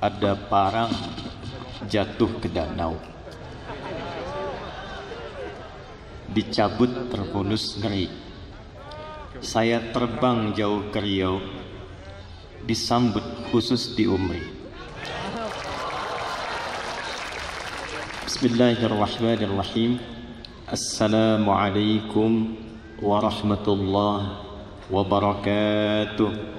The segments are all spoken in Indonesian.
Ada parang jatuh ke danau, dicabut terfonis ngeri. Saya terbang jauh ke Riau, disambut khusus di Umri. Bismillahirrahmanirrahim. Assalamualaikum warahmatullahi wabarakatuh.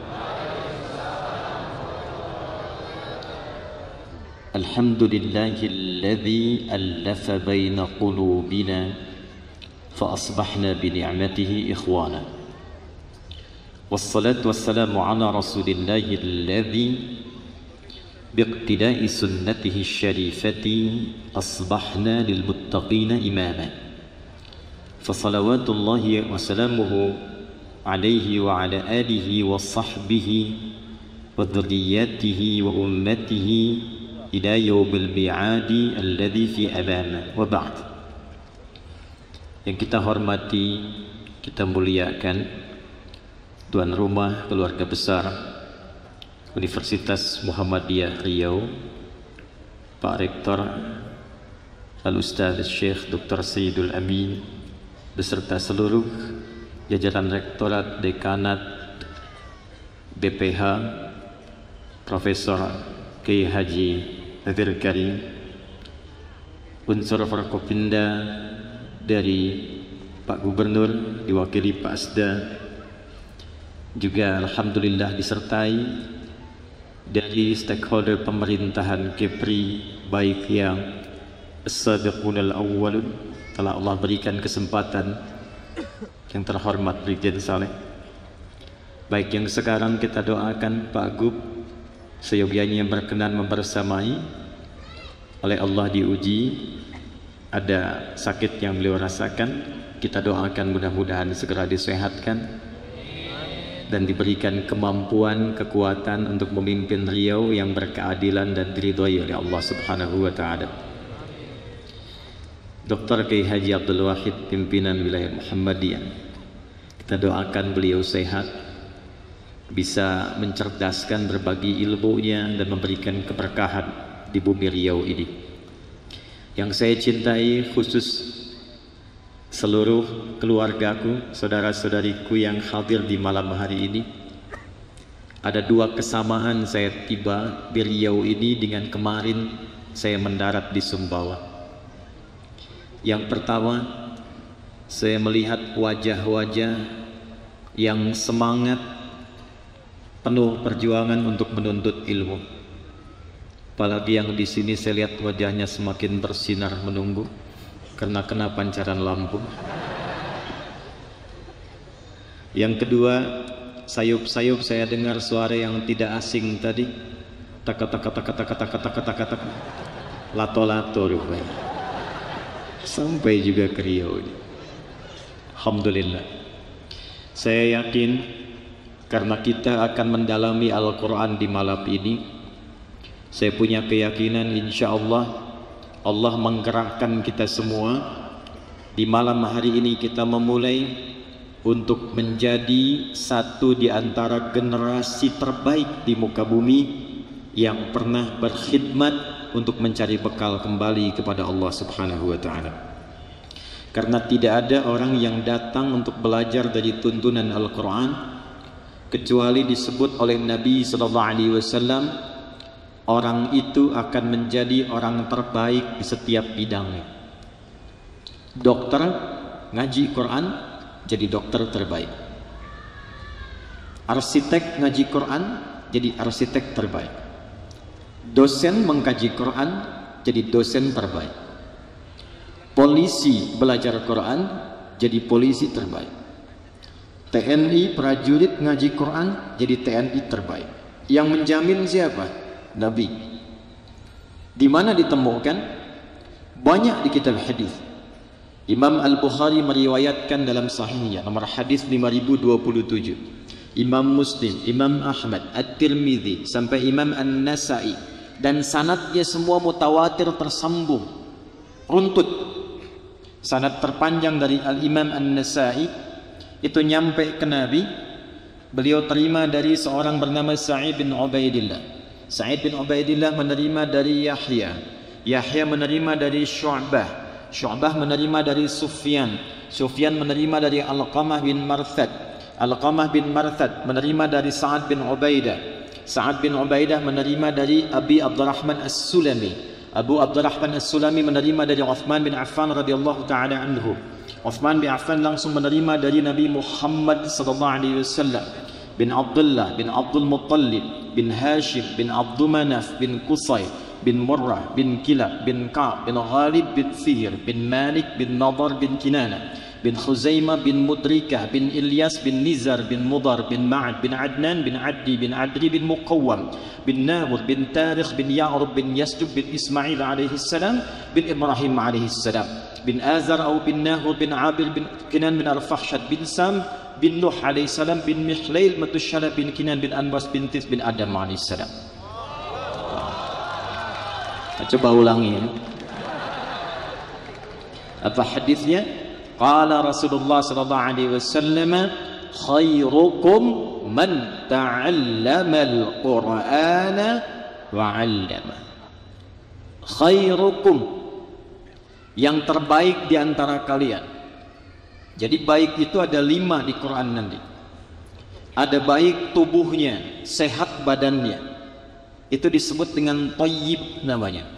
Alhamdulillahilladzi allafa baina qulubina fa asbahna bi ni'matihi ikhwana. Wassalatu wassalamu ala rasulillahi alladzi biiqtida'i sunnatihi syarifati asbahna lil muttaqina imama. Fa salawatullahi wa salamuhu alaihi wa ala alihi wa sahbihi wa dhurriyyatihi wa ummatihi ila yaumil mi'adi alladzi fi amana wa ba'd. Yang kita hormati, kita muliakan tuan rumah keluarga besar Universitas Muhammadiyah Riau, Pak Rektor Al-Ustaz Syekh Dr. Sayyidul Amin beserta seluruh jajaran rektorat, dekanat, BPH, Profesor Kiai Haji Nadir Karim, unsur Forkopimda dari Pak Gubernur diwakili Pak Asda, juga alhamdulillah disertai dari stakeholder pemerintahan Kepri, baik yang as-sabiqunal awwalun, telah Allah berikan kesempatan yang terhormat Brigjen Saleh, baik yang sekarang kita doakan Pak Gub seyogianya yang berkenan membersamai, oleh Allah diuji, ada sakit yang beliau rasakan, kita doakan mudah-mudahan segera disehatkan dan diberikan kemampuan, kekuatan untuk memimpin Riau yang berkeadilan dan diridhoi oleh Allah Subhanahu wa taala. Dr. Kiai Haji Abdul Wahid, pimpinan wilayah Muhammadiyah, kita doakan beliau sehat, bisa mencerdaskan, berbagi ilmunya dan memberikan keberkahan di bumi Riau ini. Yang saya cintai khusus seluruh keluargaku, saudara-saudariku yang hadir di malam hari ini. Ada dua kesamaan saya tiba di Riau ini dengan kemarin saya mendarat di Sumbawa. Yang pertama, saya melihat wajah-wajah yang semangat, penuh perjuangan untuk menuntut ilmu. Apalagi yang di sini saya lihat wajahnya semakin bersinar menunggu karena kena pancaran lampu. Yang kedua, sayup-sayup saya dengar suara yang tidak asing tadi, tak lato-lato rupanya, sampai juga ke Riau. Alhamdulillah, saya yakin karena kita akan mendalami Al-Quran di malam ini, saya punya keyakinan insya Allah Allah menggerakkan kita semua di malam hari ini. Kita memulai untuk menjadi satu di antara generasi terbaik di muka bumi yang pernah berkhidmat untuk mencari bekal kembali kepada Allah Subhanahu wa ta'ala. Karena tidak ada orang yang datang untuk belajar dari tuntunan Al-Quran kecuali disebut oleh Nabi SAW, orang itu akan menjadi orang terbaik di setiap bidangnya. Dokter ngaji Quran jadi dokter terbaik. Arsitek ngaji Quran jadi arsitek terbaik. Dosen mengkaji Quran jadi dosen terbaik. Polisi belajar Quran jadi polisi terbaik. TNI prajurit ngaji Quran jadi TNI terbaik. Yang menjamin siapa? Nabi. Di mana ditemukan? Banyak di kitab hadis. Imam Al-Bukhari meriwayatkan dalam sahihnya nomor hadis 5027. Imam Muslim, Imam Ahmad, At-Tirmidzi sampai Imam An-Nasa'i, dan sanadnya semua mutawatir tersambung runtut. Sanad terpanjang dari Al-Imam An-Nasa'i itu nyampe ke Nabi, Beliau terima dari seorang bernama Sa'id bin Ubaidillah. Sa'id bin Ubaidillah menerima dari Yahya. Yahya menerima dari Syu'bah. Syu'bah menerima dari Sufyan. Sufyan menerima dari Alqamah bin Marthad. Alqamah bin Marthad menerima dari Sa'ad bin Ubaidah. Sa'ad bin Ubaidah menerima dari Abi Abdurrahman As-Sulami. Abu Abdurrahman As-Sulami menerima dari Uthman bin Affan radhiyallahu taala anhu. Uthman bin Affan langsung menerima dari Nabi Muhammad sallallahu alaihi wasallam. Bin Abdullah bin Abdul Muttalib bin Hashim bin Abdul Manaf bin Qusay bin Murrah bin Kilab bin Ka'b bin Ghalib bin Fihr bin Malik bin Nadar bin Kinana bin Khuzaimah bin Mudrikah bin Ilyas bin Nizar bin Mudar bin Ma'ad bin Adnan bin Addi bin Adri bin Muqawwam bin Nawud bin Tarikh bin Ya'rub bin Yasjub bin Ismail alaihi salam bin Ibrahim alaihi salam bin Azar atau bin Nahud bin Abir bin Kinan bin Al-Fahshad bin Sam bin Nuh alaihi salam bin Mikhlail Matusyala bin Kinan bin Anbas bin Tis bin Adam alaihi salam. Coba ulangi ya. Apa hadisnya? Qala Rasulullah sallallahu alaihi wasallam, khairukum man ta'allama al-Qur'ana wa 'allama. Khairukum, yang terbaik di antara kalian. Jadi baik itu ada 5 di Quran nanti. Ada baik tubuhnya, sehat badannya. Itu disebut dengan thayyib namanya.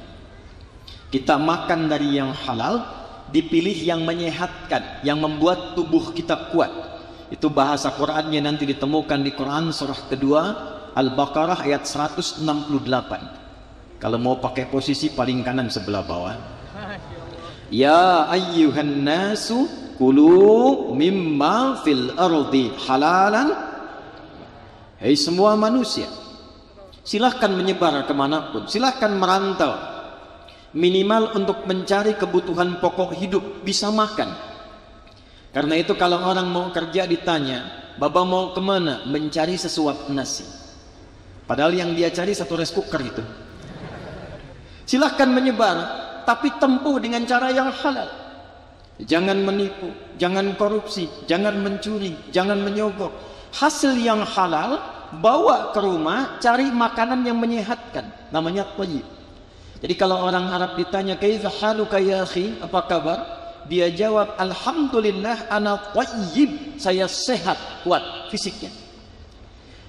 Kita makan dari yang halal, dipilih yang menyehatkan, yang membuat tubuh kita kuat. Itu bahasa Qur'annya nanti ditemukan di Quran surah kedua Al-Baqarah ayat 168. Kalau mau pakai posisi paling kanan sebelah bawah. Ya ayyuhan nasu kulu mimma fil ardi halalan. Hei semua manusia, silahkan menyebar kemanapun, silahkan merantau, minimal untuk mencari kebutuhan pokok hidup, bisa makan. Karena itu kalau orang mau kerja ditanya, Bapak mau kemana? Mencari sesuap nasi. Padahal yang dia cari 1 rice cooker itu. Silahkan menyebar, tapi tempuh dengan cara yang halal. Jangan menipu, jangan korupsi, jangan mencuri, jangan menyogok. Hasil yang halal bawa ke rumah, cari makanan yang menyehatkan, namanya thayyib. Jadi kalau orang Arab ditanya, kaifa haluka ya akhi, apa kabar? Dia jawab, alhamdulillah ana thayyib, saya sehat, kuat fisiknya.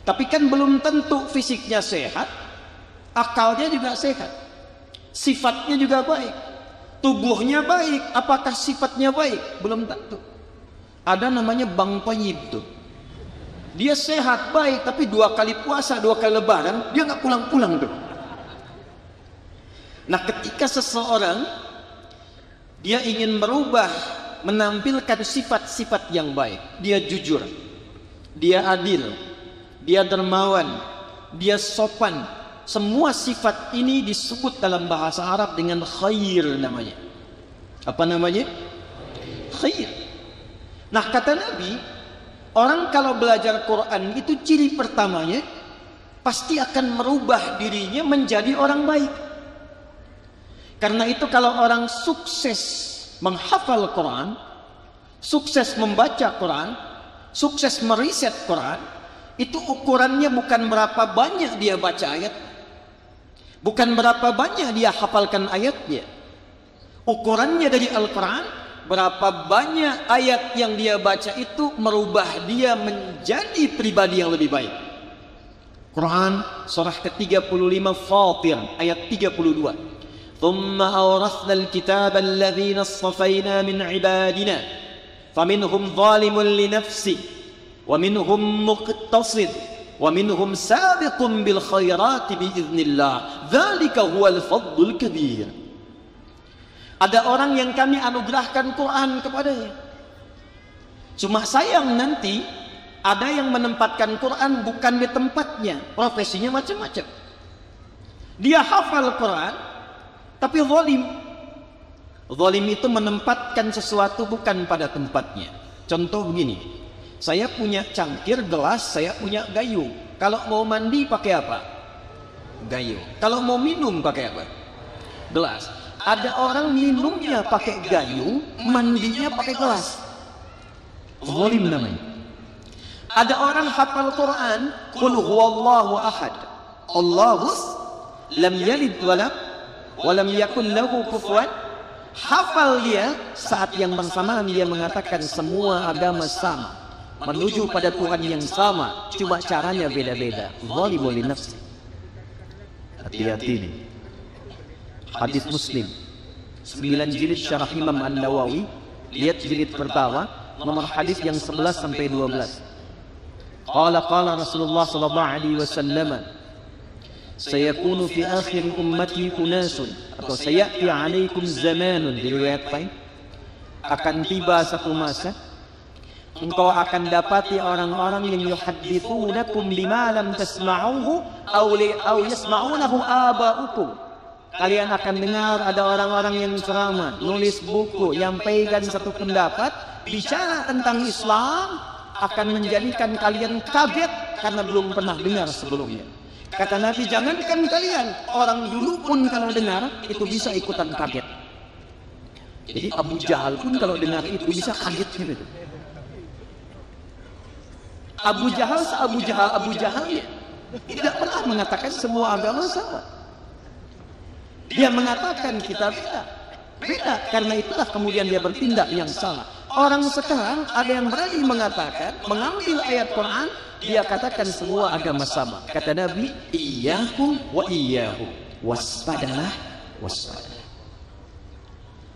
Tapi kan belum tentu fisiknya sehat, akalnya juga sehat, sifatnya juga baik, tubuhnya baik, apakah sifatnya baik? Belum tentu. Ada namanya bang thayyib tuh. Dia sehat, baik, tapi 2 kali puasa, 2 kali lebaran, dia nggak pulang-pulang tuh. Nah, ketika seseorang dia ingin merubah, menampilkan sifat-sifat yang baik, dia jujur, dia adil, dia dermawan, dia sopan, semua sifat ini disebut dalam bahasa Arab dengan khair namanya. Apa namanya? Khair. Nah, kata Nabi, orang kalau belajar Quran itu ciri pertamanya pasti akan merubah dirinya menjadi orang baik. Karena itu kalau orang sukses menghafal Quran, sukses membaca Quran, sukses meriset Quran, itu ukurannya bukan berapa banyak dia baca ayat, bukan berapa banyak dia hafalkan ayatnya. Ukurannya dari Al-Quran, berapa banyak ayat yang dia baca itu merubah dia menjadi pribadi yang lebih baik. Quran surah ke-35 Fatir ayat 32. ثم أورثنا الكتاب الذين اصطفينا من عبادنا فمنهم ظالم لنفسه ومنهم مقتصد ومنهم سابق بالخيرات بإذن الله ذلك هو الفضل الكبير. Ada orang yang kami anugerahkan Quran kepadanya. Cuma sayang nanti ada yang menempatkan Quran bukan di tempatnya, profesinya macam-macam. Dia hafal Quran tapi zalim. Zalim itu menempatkan sesuatu bukan pada tempatnya. Contoh begini, saya punya cangkir, gelas, saya punya gayung. Kalau mau mandi pakai apa? Gayung. Kalau mau minum pakai apa? Gelas. Ada orang minumnya pakai gayung, mandinya pakai gelas. Zalim namanya. Ada orang hafal Quran, qul huwallahu ahad, Allahus lam yalid walam yakun lahu kufuwan. Hafal dia, saat yang bersamaan dia mengatakan semua agama sama, menuju pada Tuhan yang sama, cuma caranya beda-beda. Zalimun li nafsi. Hati-hati nih. Hadis Muslim 9 jilid syarah Imam An-Nawawi, lihat jilid pertama, nomor hadis yang 11 sampai 12. Qala Rasulullah sallallahu alaihi wasallam, sayakunu fi akhir ummati unasun, atau sayati alaikum zamanun, di riwayat lain, akan tiba satu masa engkau akan dapati orang-orang yang yuhaddithunakum bima lam tasma'uhu aw yasma'unahu aba'ukum. Kalian akan dengar ada orang-orang yang ceramah, nulis buku, nyampaikan satu pendapat, bicara tentang Islam, akan menjadikan kalian kaget karena belum pernah dengar sebelumnya. Kata Nabi, jangankan kalian, orang dulu pun kalau dengar itu bisa ikutan kaget. Jadi Abu Jahal pun kalau dengar itu bisa kaget gitu. Abu Jahal ya, tidak pernah mengatakan semua agama sama. Dia mengatakan kita beda, karena itulah kemudian dia bertindak yang salah. Orang sekarang ada yang berani mengatakan, mengambil ayat Quran, dia katakan semua agama sama. Kata Nabi, iyyakum wa iyyahum, waspadalah, waspadalah.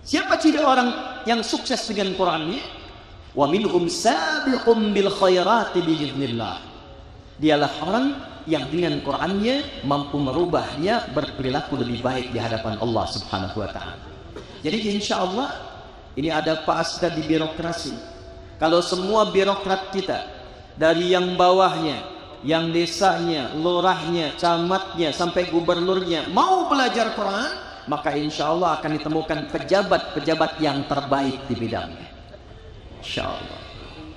Siapa ciri orang yang sukses dengan Qurannya? Wa minhum sabiqum bil khairati biiznillah. Dialah orang yang dengan Qurannya mampu merubah dia berperilaku lebih baik di hadapan Allah Subhanahu wa taala. Jadi insya Allah ini ada Pak Asda di birokrasi. Kalau semua birokrat kita, dari yang bawahnya, yang desanya, lurahnya, camatnya, sampai gubernurnya mau belajar Quran, maka insya Allah akan ditemukan pejabat-pejabat yang terbaik di bidangnya. Insya Allah.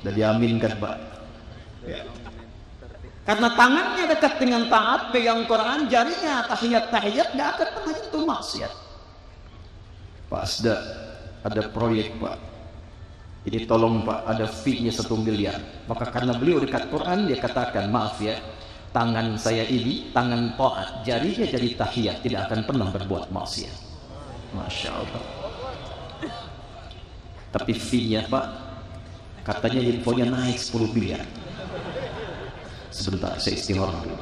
Dan diaminkan Pak. Ya. Karena tangannya dekat dengan taat, pegang Quran, jarinya tahiyat-tahiyat, gak akan pernah itu maksiat. Pak Asda, ada proyek Pak, ini tolong Pak, ada fee-nya 1 miliar. Maka karena beliau dekat Quran, dia katakan, maaf ya, tangan saya ini tangan taat, jarinya jadi tahiyat, tidak akan pernah berbuat maksiat. Masya Allah. Tapi fee-nya Pak, katanya infonya naik 10 miliar. Sebentar, saya istihara dulu.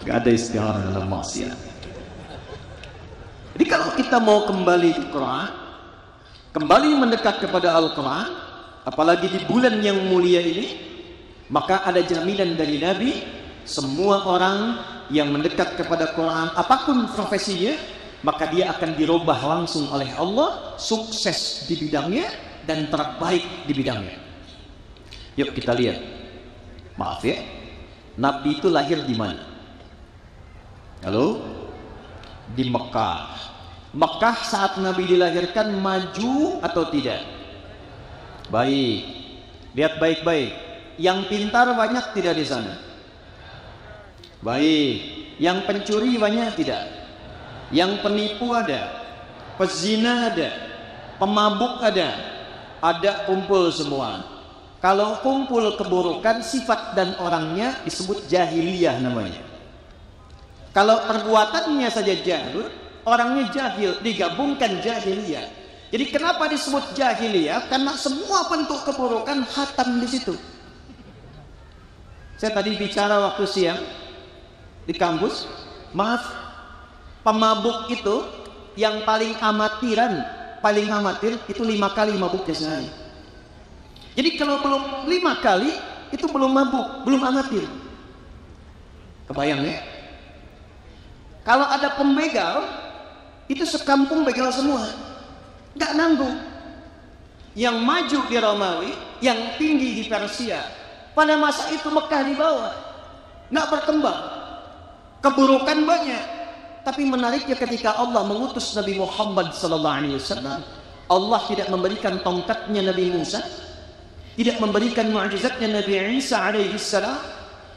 Gak ada istihara dalam maksiat. Jadi kalau kita mau kembali ke Quran, kembali mendekat kepada Al-Quran, apalagi di bulan yang mulia ini, maka ada jaminan dari Nabi, semua orang yang mendekat kepada Quran, apapun profesinya, maka dia akan dirubah langsung oleh Allah, sukses di bidangnya dan terbaik di bidangnya. Yuk kita lihat. Maaf ya, Nabi itu lahir di mana? Halo? Di Mekah. Mekah saat Nabi dilahirkan maju atau tidak? Baik. Lihat baik-baik. Yang pintar banyak tidak di sana? Baik. Yang pencuri banyak tidak? Yang penipu ada? Pezina ada? Pemabuk ada kumpul semua. Kalau kumpul keburukan, sifat dan orangnya disebut jahiliyah namanya. Kalau perbuatannya saja jahil, orangnya jahil, digabungkan jahiliyah. Jadi kenapa disebut jahiliyah? Karena semua bentuk keburukan khatam di situ. Saya tadi bicara waktu siang di kampus, maaf, pemabuk itu yang paling amatir itu 5 kali mabuknya sehari. Jadi kalau belum 5 kali itu belum mabuk, belum amatir. Kebayang ya? Kalau ada pembegal, itu sekampung begal semua, nggak nanggung. Yang maju di Romawi, yang tinggi di Persia. Pada masa itu Mekah di bawah, nggak berkembang, keburukan banyak. Tapi menariknya ketika Allah mengutus Nabi Muhammad SAW, Allah tidak memberikan tongkatnya Nabi Musa, tidak memberikan mu'jizatnya Nabi Isa alaihissalam,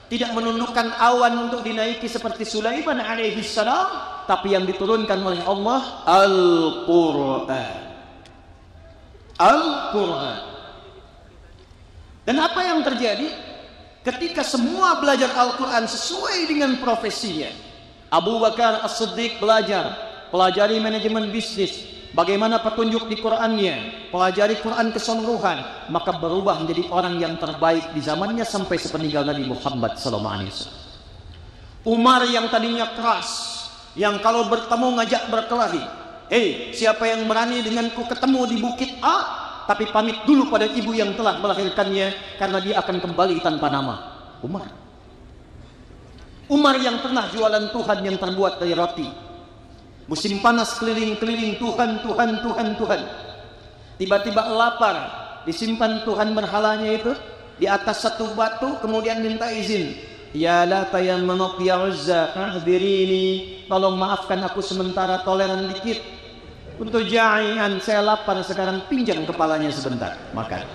tidak menundukkan awan untuk dinaiki seperti Sulaiman alaihissalam, tapi yang diturunkan oleh Allah Al-Quran. Al-Quran. Dan apa yang terjadi? Ketika semua belajar Al-Quran sesuai dengan profesinya, Abu Bakar As-Siddiq belajar, pelajari manajemen bisnis, bagaimana petunjuk di Qurannya, pelajari Quran keseluruhan, maka berubah menjadi orang yang terbaik di zamannya sampai sepeninggal Nabi Muhammad SAW. Umar yang tadinya keras, yang kalau bertemu ngajak berkelahi, siapa yang berani denganku ketemu di bukit A, tapi pamit dulu pada ibu yang telah melahirkannya, karena dia akan kembali tanpa nama. Umar yang pernah jualan Tuhan yang terbuat dari roti. Musim panas keliling-keliling Tuhan. Tiba-tiba lapar, disimpan Tuhan berhalanya itu di atas satu batu, kemudian minta izin. Ya Lata yang Manat ya Uzza, hadirini, tolong maafkan aku sementara, toleran dikit. Untuk ja'ian, saya lapar sekarang, pinjam kepalanya sebentar, makan.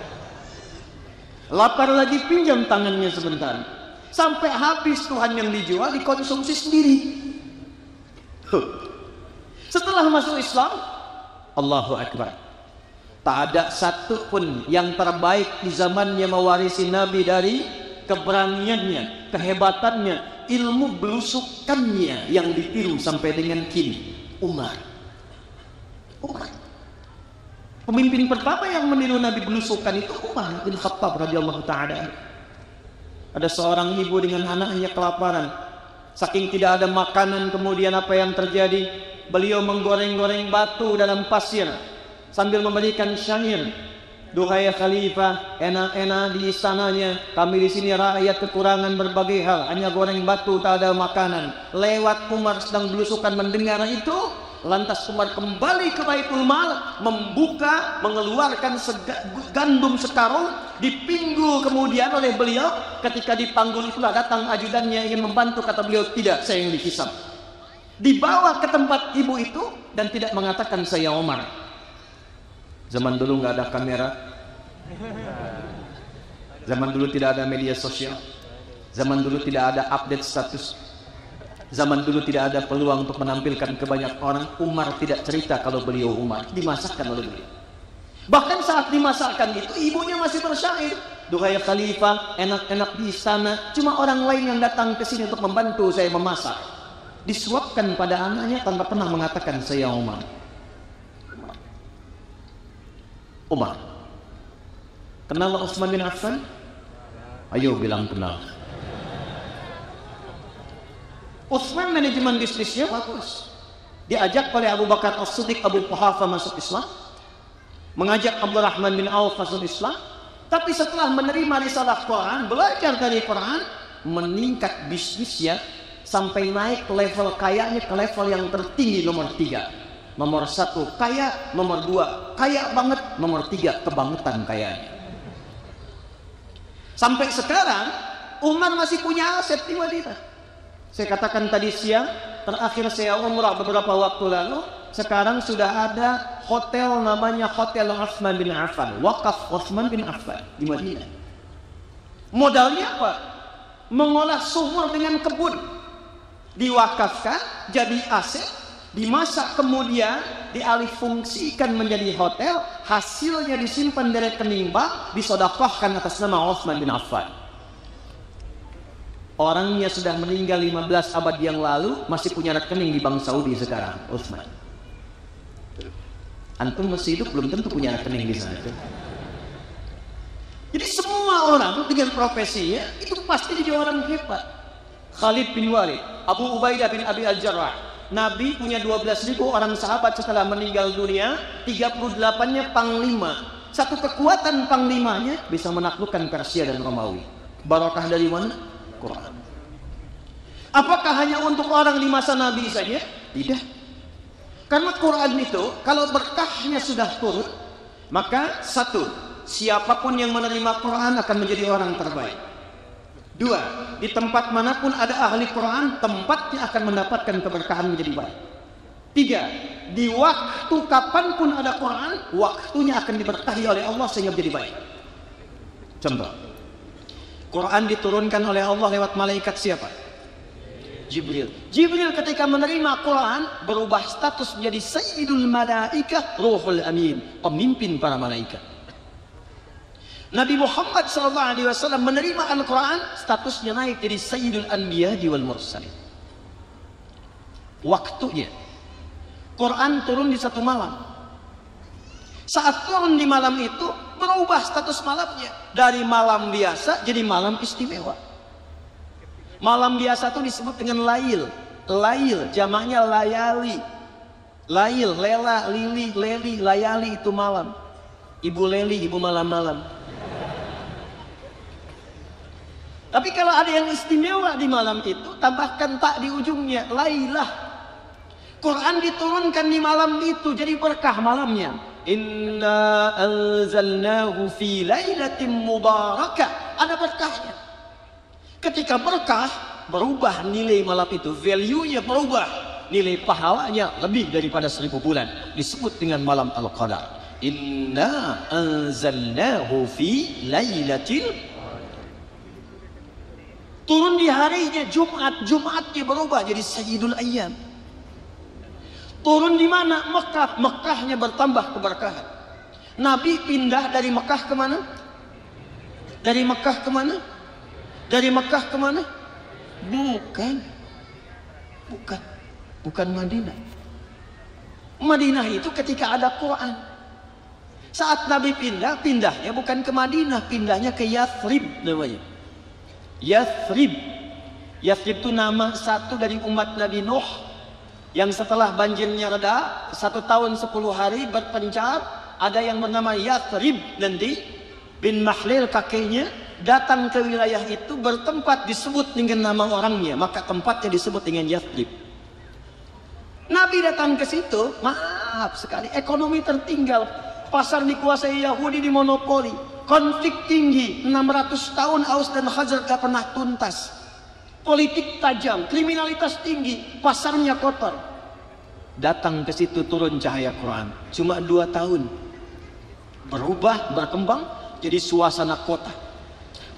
Lapar lagi, pinjam tangannya sebentar. Sampai habis Tuhan yang dijual, dikonsumsi sendiri. Setelah masuk Islam, Allahu Akbar, tak ada satu pun yang terbaik di zamannya mewarisi Nabi dari keberaniannya, kehebatannya, ilmu belusukannya yang ditiru sampai dengan kini. Umar. Pemimpin pertama yang meniru Nabi belusukan itu Umar bin Khattab radhiyallahu ta'ala. Ada seorang ibu dengan anaknya kelaparan, saking tidak ada makanan, kemudian apa yang terjadi? Beliau menggoreng-goreng batu dalam pasir sambil memberikan syair. Duhai khalifah, enak-enak di istananya, kami di sini rakyat kekurangan berbagai hal, hanya goreng batu, tak ada makanan. Lewat Umar sedang belusukan mendengar itu, lantas Umar kembali ke Baitul Mal, membuka, mengeluarkan gandum sekarung, dipinggul kemudian oleh beliau. Ketika dipanggul itulah datang ajudannya ingin membantu, kata beliau, tidak, saya yang dihisap. Dibawa ke tempat ibu itu dan tidak mengatakan saya Umar. Zaman dulu nggak ada kamera, zaman dulu tidak ada media sosial, zaman dulu tidak ada update status, zaman dulu tidak ada peluang untuk menampilkan ke banyak orang. Umar tidak cerita kalau beliau Umar, dimasakkan oleh beliau. Bahkan saat dimasakkan itu ibunya masih bersyair, duhai khalifah, enak-enak di istana, cuma orang lain yang datang ke sini untuk membantu saya memasak. Disuapkan pada anaknya tanpa pernah mengatakan saya Umar. Kenal Utsman bin Affan? Ayo bilang kenal. Utsman manajemen bisnisnya bagus. Diajak oleh Abu Bakar As-Siddiq, Abu Quhafa masuk Islam, mengajak Abdurrahman bin Auf masuk Islam. Tapi setelah menerima risalah Quran, belajar dari Quran, meningkat bisnisnya sampai naik level kayanya ke level yang tertinggi, nomor 3. Nomor 1 kaya, nomor 2 kaya banget, nomor 3 kebangetan kayanya. Sampai sekarang Umar masih punya aset di Madinah. Saya katakan tadi siang, terakhir saya umrah beberapa waktu lalu, sekarang sudah ada hotel namanya Hotel Utsman bin Affan, wakaf Utsman bin Affan di Madinah. Modalnya apa? Mengolah sumur dengan kebun, diwakafkan jadi aset, dimasak kemudian dialih fungsikan menjadi hotel, hasilnya disimpan di rekening bank, disodakahkan atas nama Utsman bin Affan. Orangnya sudah meninggal 15 abad yang lalu, masih punya rekening di Bank Saudi sekarang, Utsman. Antum masih hidup belum tentu punya rekening di sana. Jadi semua orang dengan profesinya itu pasti jadi orang hebat. Khalid bin Walid, Abu Ubaidah bin Abi Al-Jarrah. Nabi punya 12.000 orang sahabat setelah meninggal dunia, 38-nya panglima. Satu kekuatan panglimanya bisa menaklukkan Persia dan Romawi. Barakah dari mana? Quran. Apakah hanya untuk orang di masa Nabi saja? Tidak. Karena Quran itu kalau berkahnya sudah turun, maka satu, siapapun yang menerima Quran akan menjadi orang terbaik. 2, di tempat manapun ada ahli Quran, tempatnya akan mendapatkan keberkahan menjadi baik. 3, di waktu kapanpun ada Quran, waktunya akan diberkahi oleh Allah sehingga menjadi baik. Contoh, Quran diturunkan oleh Allah lewat malaikat siapa? Jibril. Jibril ketika menerima Quran berubah status menjadi Sayyidul Malaikah Ruhul Amin, pemimpin para malaikat. Nabi Muhammad SAW menerima Al-Quran, statusnya naik jadi Sayyidul Anbiya wal Mursalin. Waktunya Quran turun di satu malam. Saat turun di malam itu berubah status malamnya dari malam biasa jadi malam istimewa. Malam biasa itu disebut dengan lail. Lail jamaknya layali. Lail, lela, lili, leli, layali itu malam. Ibu Leli, ibu malam-malam. Tapi kalau ada yang istimewa di malam itu, tambahkan tak di ujungnya, lailah. Quran diturunkan di malam itu, jadi berkah malamnya. Inna anzalnahu fi lailatin mubarakah. Ada berkahnya. Ketika berkah, berubah nilai malam itu, value-nya berubah. Nilai pahalanya lebih daripada 1000 bulan. Disebut dengan malam Al-Qadar. Inna anzalnahu fi lailatil. Turun di harinya Jumat. Jumatnya berubah jadi Sayyidul Ayyam. Turun di mana? Mekah. Mekahnya bertambah keberkahan. Nabi pindah dari Mekah ke mana? Dari Mekah ke mana? Dari Mekah ke mana? Bukan Madinah. Madinah itu ketika ada Quran. Saat Nabi pindah, pindahnya bukan ke Madinah, pindahnya ke Yathrib namanya. Yathrib. Yathrib itu nama satu dari umat Nabi Nuh yang setelah banjirnya reda 1 tahun 10 hari berpencar, ada yang bernama Yathrib nanti bin Mahlil kakeknya datang ke wilayah itu bertempat disebut dengan nama orangnya, maka tempatnya disebut dengan Yathrib. Nabi datang ke situ, maaf sekali, ekonomi tertinggal, pasar dikuasai Yahudi, dimonopoli, konflik tinggi, 600 tahun Aus dan Khazraj gak pernah tuntas, politik tajam, kriminalitas tinggi, pasarnya kotor. Datang ke situ turun cahaya Quran, cuma 2 tahun, berubah, berkembang, jadi suasana kota,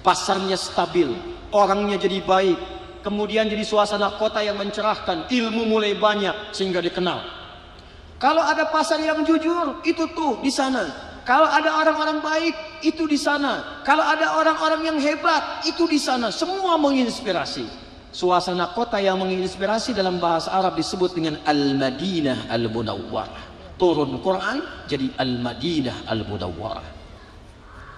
pasarnya stabil, orangnya jadi baik. Kemudian jadi suasana kota yang mencerahkan, ilmu mulai banyak sehingga dikenal. Kalau ada pasar yang jujur, itu tuh di sana. Kalau ada orang-orang baik, itu di sana. Kalau ada orang-orang yang hebat, itu di sana. Semua menginspirasi. Suasana kota yang menginspirasi dalam bahasa Arab disebut dengan Al-Madinah Al-Munawwarah. Turun Quran jadi Al-Madinah Al-Munawwarah.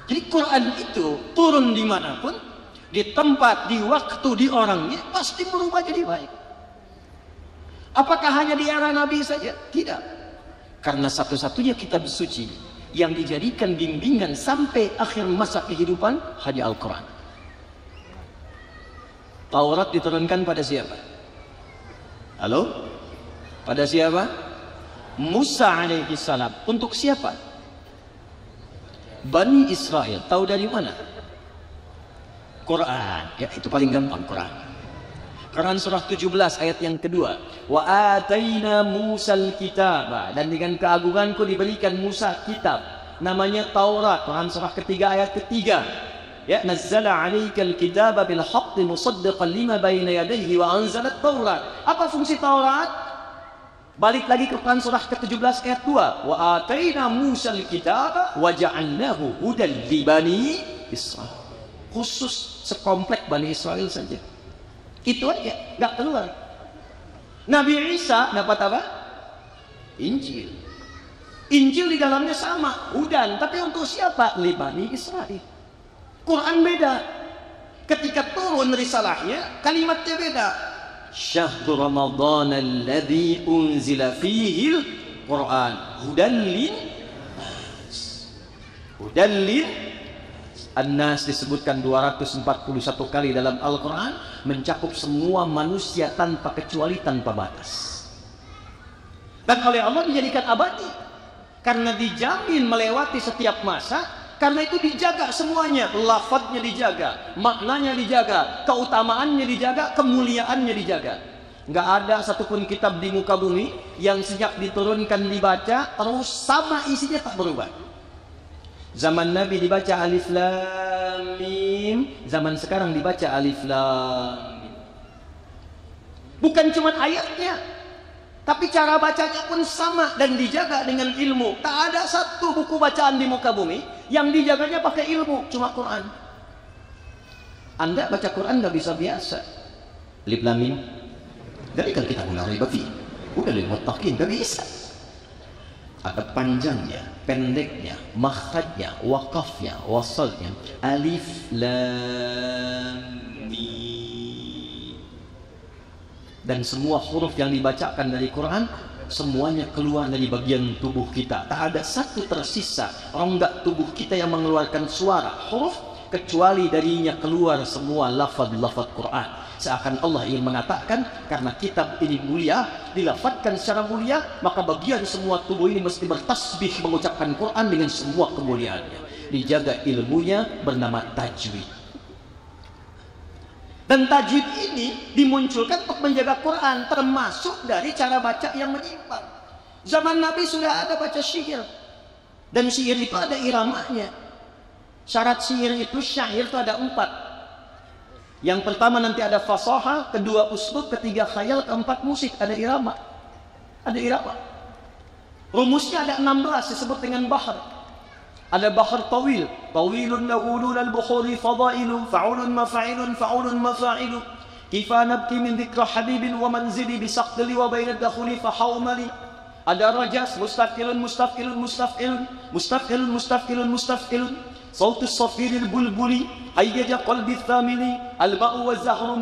Jadi Quran itu turun dimanapun, di tempat, di waktu, di orangnya pasti berubah jadi baik. Apakah hanya di era Nabi saja? Tidak. Karena satu-satunya kitab suci yang dijadikan bimbingan sampai akhir masa kehidupan hanya Al-Quran. Taurat diturunkan pada siapa? Halo? Pada siapa? Musa alaihi salam. Untuk siapa? Bani Israel. Tahu dari mana? Quran, ya itu paling gampang Quran. Quran surah 17 ayat yang kedua. Wa ataina Musal kitab, dan dengan keagunganku diberikan Musa kitab, namanya Taurat. Quran surah ketiga ayat ketiga. Ya, nazzala 'alaikal kitaba bil haqqi musaddiqan lima baina yadayhi wa anzala Taurat. Apa fungsi Taurat? Balik lagi ke Quran surah ke-17 ayat 2. Wa ataina Musal kitaba wa ja'alnahu hudan li bani Israil. Khusus sekomplek Bani Israel saja. Itu aja, nggak keluar. Nabi Isa dapat apa? Injil. Injil di dalamnya sama, hudan, tapi untuk siapa? Li Bani Israel. Quran beda. Ketika turun risalahnya, kalimatnya beda. Syahrul Ramadan alladzi unzila fihi al-Quran hudan lin An-Nas disebutkan 241 kali dalam Al-Quran, mencakup semua manusia tanpa kecuali, tanpa batas. Dan oleh Allah dijadikan abadi karena dijamin melewati setiap masa. Karena itu dijaga semuanya, lafadznya dijaga, maknanya dijaga, keutamaannya dijaga, kemuliaannya dijaga. Nggak ada satupun kitab di muka bumi yang sejak diturunkan dibaca terus sama isinya, tak berubah. Zaman Nabi dibaca Alif Lam Mim, zaman sekarang dibaca Alif Lam Mim. Bukan cuma ayatnya, Tapi cara bacanya pun sama dan dijaga dengan ilmu. Tak ada satu buku bacaan di muka bumi yang dijaganya pakai ilmu, cuma Quran. Anda baca Quran nggak bisa biasa. Alif Lam Mim. Dari kan kita mengenai babi. Udah lil muttaqin, nggak bisa. Ada panjangnya, pendeknya, makhrajnya, wakafnya, wasalnya. Alif Lam Mim. Dan semua huruf yang dibacakan dari Quran semuanya keluar dari bagian tubuh kita. Tak ada satu tersisa rongga tubuh kita yang mengeluarkan suara huruf, kecuali darinya keluar semua lafaz-lafaz Quran. Seakan Allah ingin mengatakan, karena kitab ini mulia, dilafadzkan secara mulia, maka bagian semua tubuh ini mesti bertasbih mengucapkan Quran dengan semua kemuliaannya. Dijaga ilmunya bernama tajwid. Dan tajwid ini dimunculkan untuk menjaga Quran, termasuk dari cara baca yang menyimpang. Zaman Nabi sudah ada baca syair, dan syair itu ada iramanya. Syarat syair itu, syair itu ada 4. Yang pertama nanti ada fasaha, kedua uslub, ketiga khayal, keempat musik, ada irama. Ada irama. Rumusnya ada 16 disebut dengan bahar. Ada bahar tawil, tawilun lahulun al-bukhuri fadailu, fa'ulun mafa'ilun, fa'ulun mafa'ilu. Kifa nabki min dhikra habibin wa manzili bisaqdili wa bainad dakhuli fahawmali. Ada rajas, mustafilun, mustafilun, mustafilun, mustafilun, mustafilun, mustafilun. صوت الصفير البلبلي هيج قلبي الثامني الماء والزهر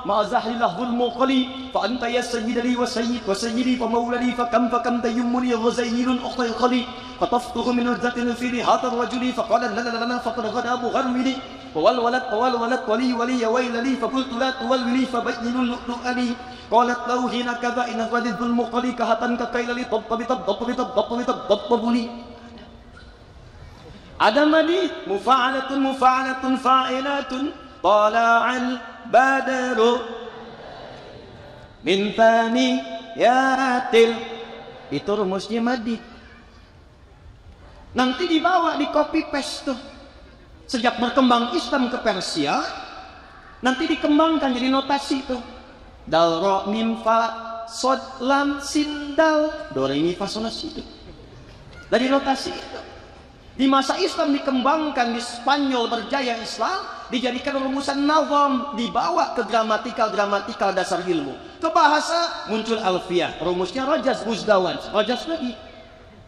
مع زهر لهو المقلي فأنت يا سيد لي وسيدي فمولى فكم تيمني غزيل أخت الخلي فطفته من لذة في هذا الرجل فقال لا فقد غدا مغرمني فولولت ولي يا ويل لي فقلت لا تولني فبين اللؤلؤ لي قالت له هنا كذا إن غد المقلي كهتنك كيل لي طب لي. Ada madid, mufa'alatun fa'ilatun, tala'al badaru min thaniyatil. Itu rumusnya madid. Nanti dibawa di copy paste tuh. Sejak berkembang Islam ke Persia, nanti dikembangkan jadi notasi tuh. Dal ro mim fa sod lam sin dal, do re mi fa sol la si itu. Dari notasi itu. Di masa Islam dikembangkan di Spanyol berjaya Islam, dijadikan rumusan nazam, dibawa ke gramatikal dasar ilmu. Ke bahasa muncul alfiyah, rumusnya rajaz muzdawan, rajaz lagi.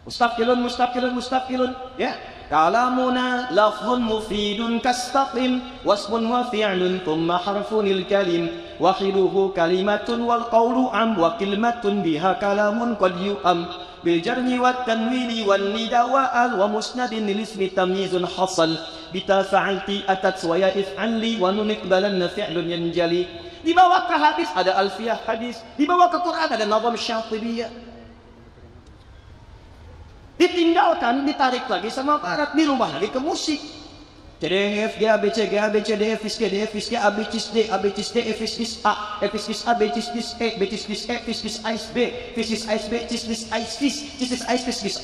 Mustaqilun, ya. Kalamuna lafzun mufidun kastaqim, wasmun wa fi'lun thumma harfunil kalim, wahiduhu kalimatun wal qawlu am, wa kalimatun biha kalamun qad yu'am. Biljarni wa tanwini wan nida wa al wa musnadin lil ismi tamyizun hasal bita fa'alti atat wa ya if'alli wa nun iqbalanna fi'lun yanjali. Dibawa ke hadis ada alfiyah hadis, dibawa ke Quran ada nazam syatibiyah. Ditinggalkan, ditarik lagi sama barat, dirubah lagi ke musik. CDF, G, A, B, C, G, A, B, C, D, F, G, D, F, G, A, B, C, D, A, B, C, D, F, G, A, F, G, A, B, C, D, E, B, C, D, E, F, G, A, B, F, G, A, B, C, D, A, C, D,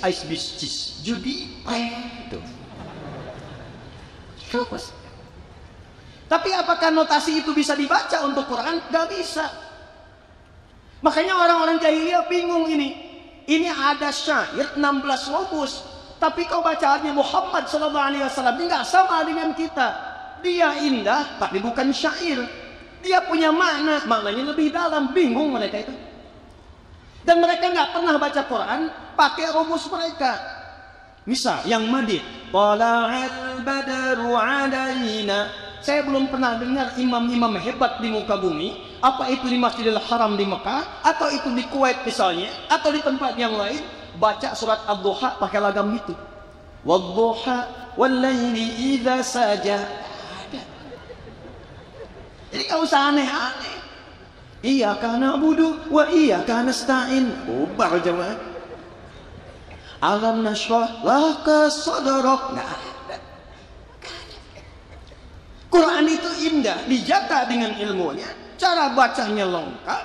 A, B, C, judi, itu. Fokus. Tapi apakah notasi itu bisa dibaca untuk Quran? Gak bisa. Makanya orang-orang jahiliyah bingung ini. Ini ada syair 16 rumus. Tapi kau bacaannya Muhammad SAW ini nggak sama dengan kita. Dia indah, tapi bukan syair. Dia punya makna, maknanya lebih dalam. Bingung mereka itu. Dan mereka nggak pernah baca Quran pakai rumus mereka. Misal yang madid, tala'al badaru alaina. Saya belum pernah dengar imam-imam hebat di muka bumi, apa itu di Masjidil Haram di Mekah, atau itu di Kuwait misalnya, atau di tempat yang lain, baca surat Ad-Duha pakai lagam itu. Wad-duha wal-laili idza saja. Jadi enggak usah aneh-aneh. Iyyaka na'budu wa iyyaka nasta'in. Ubar jemaah. Alam nashrah laka sadrak. Quran itu indah, dijaga dengan ilmunya, cara bacanya lengkap,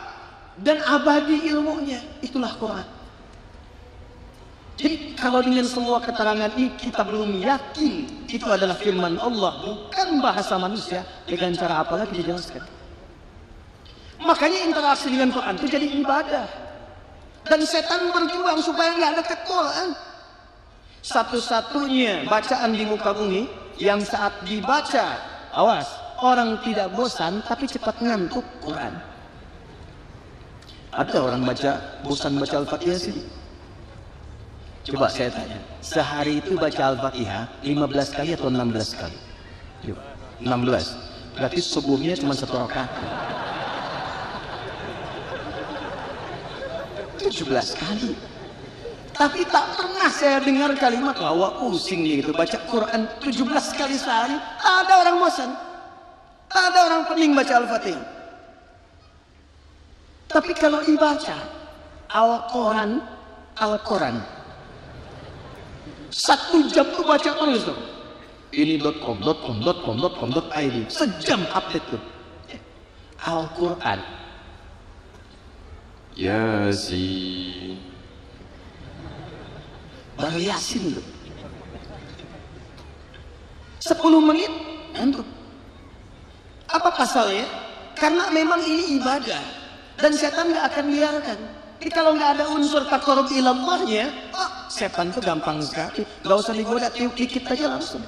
dan abadi ilmunya. Itulah Quran. Jadi kalau dengan semua keterangan ini kita belum yakin itu adalah firman Allah, bukan bahasa manusia, dengan cara apa lagi dijelaskan. Makanya interaksi dengan Quran itu jadi ibadah. Dan setan berjuang supaya nggak ada Quran. Satu-satunya bacaan di muka bumi yang saat dibaca, awas, orang tidak bosan tapi cepat ngantuk, Quran. Ada orang bosan baca Al-Fatihah sih? Coba saya tanya, sehari itu baca Al-Fatihah 15 kali atau 16 kali? Yuk, 16. Berarti subuhnya cuma 1 rakaat. 17 kali. Tapi tak pernah saya dengar kalimat bahwa pusing gitu baca Quran 17 kali sehari. Tak ada orang bosan. Tak ada orang pening baca Al-Fatihah. Tapi kalau dibaca Al-Quran 1 jam tuh baca terus tuh. Ini .com.id sejam update tuh. Al-Quran Yasin, baru Yasin tuh 10 menit ngantuk. Apa pasalnya? Karena memang ini ibadah dan setan nggak akan biarkan. Jadi kalau nggak ada unsur taqarrub ilallahnya, setan tuh gampang sekali, nggak usah digoda, tiup dikit aja langsung.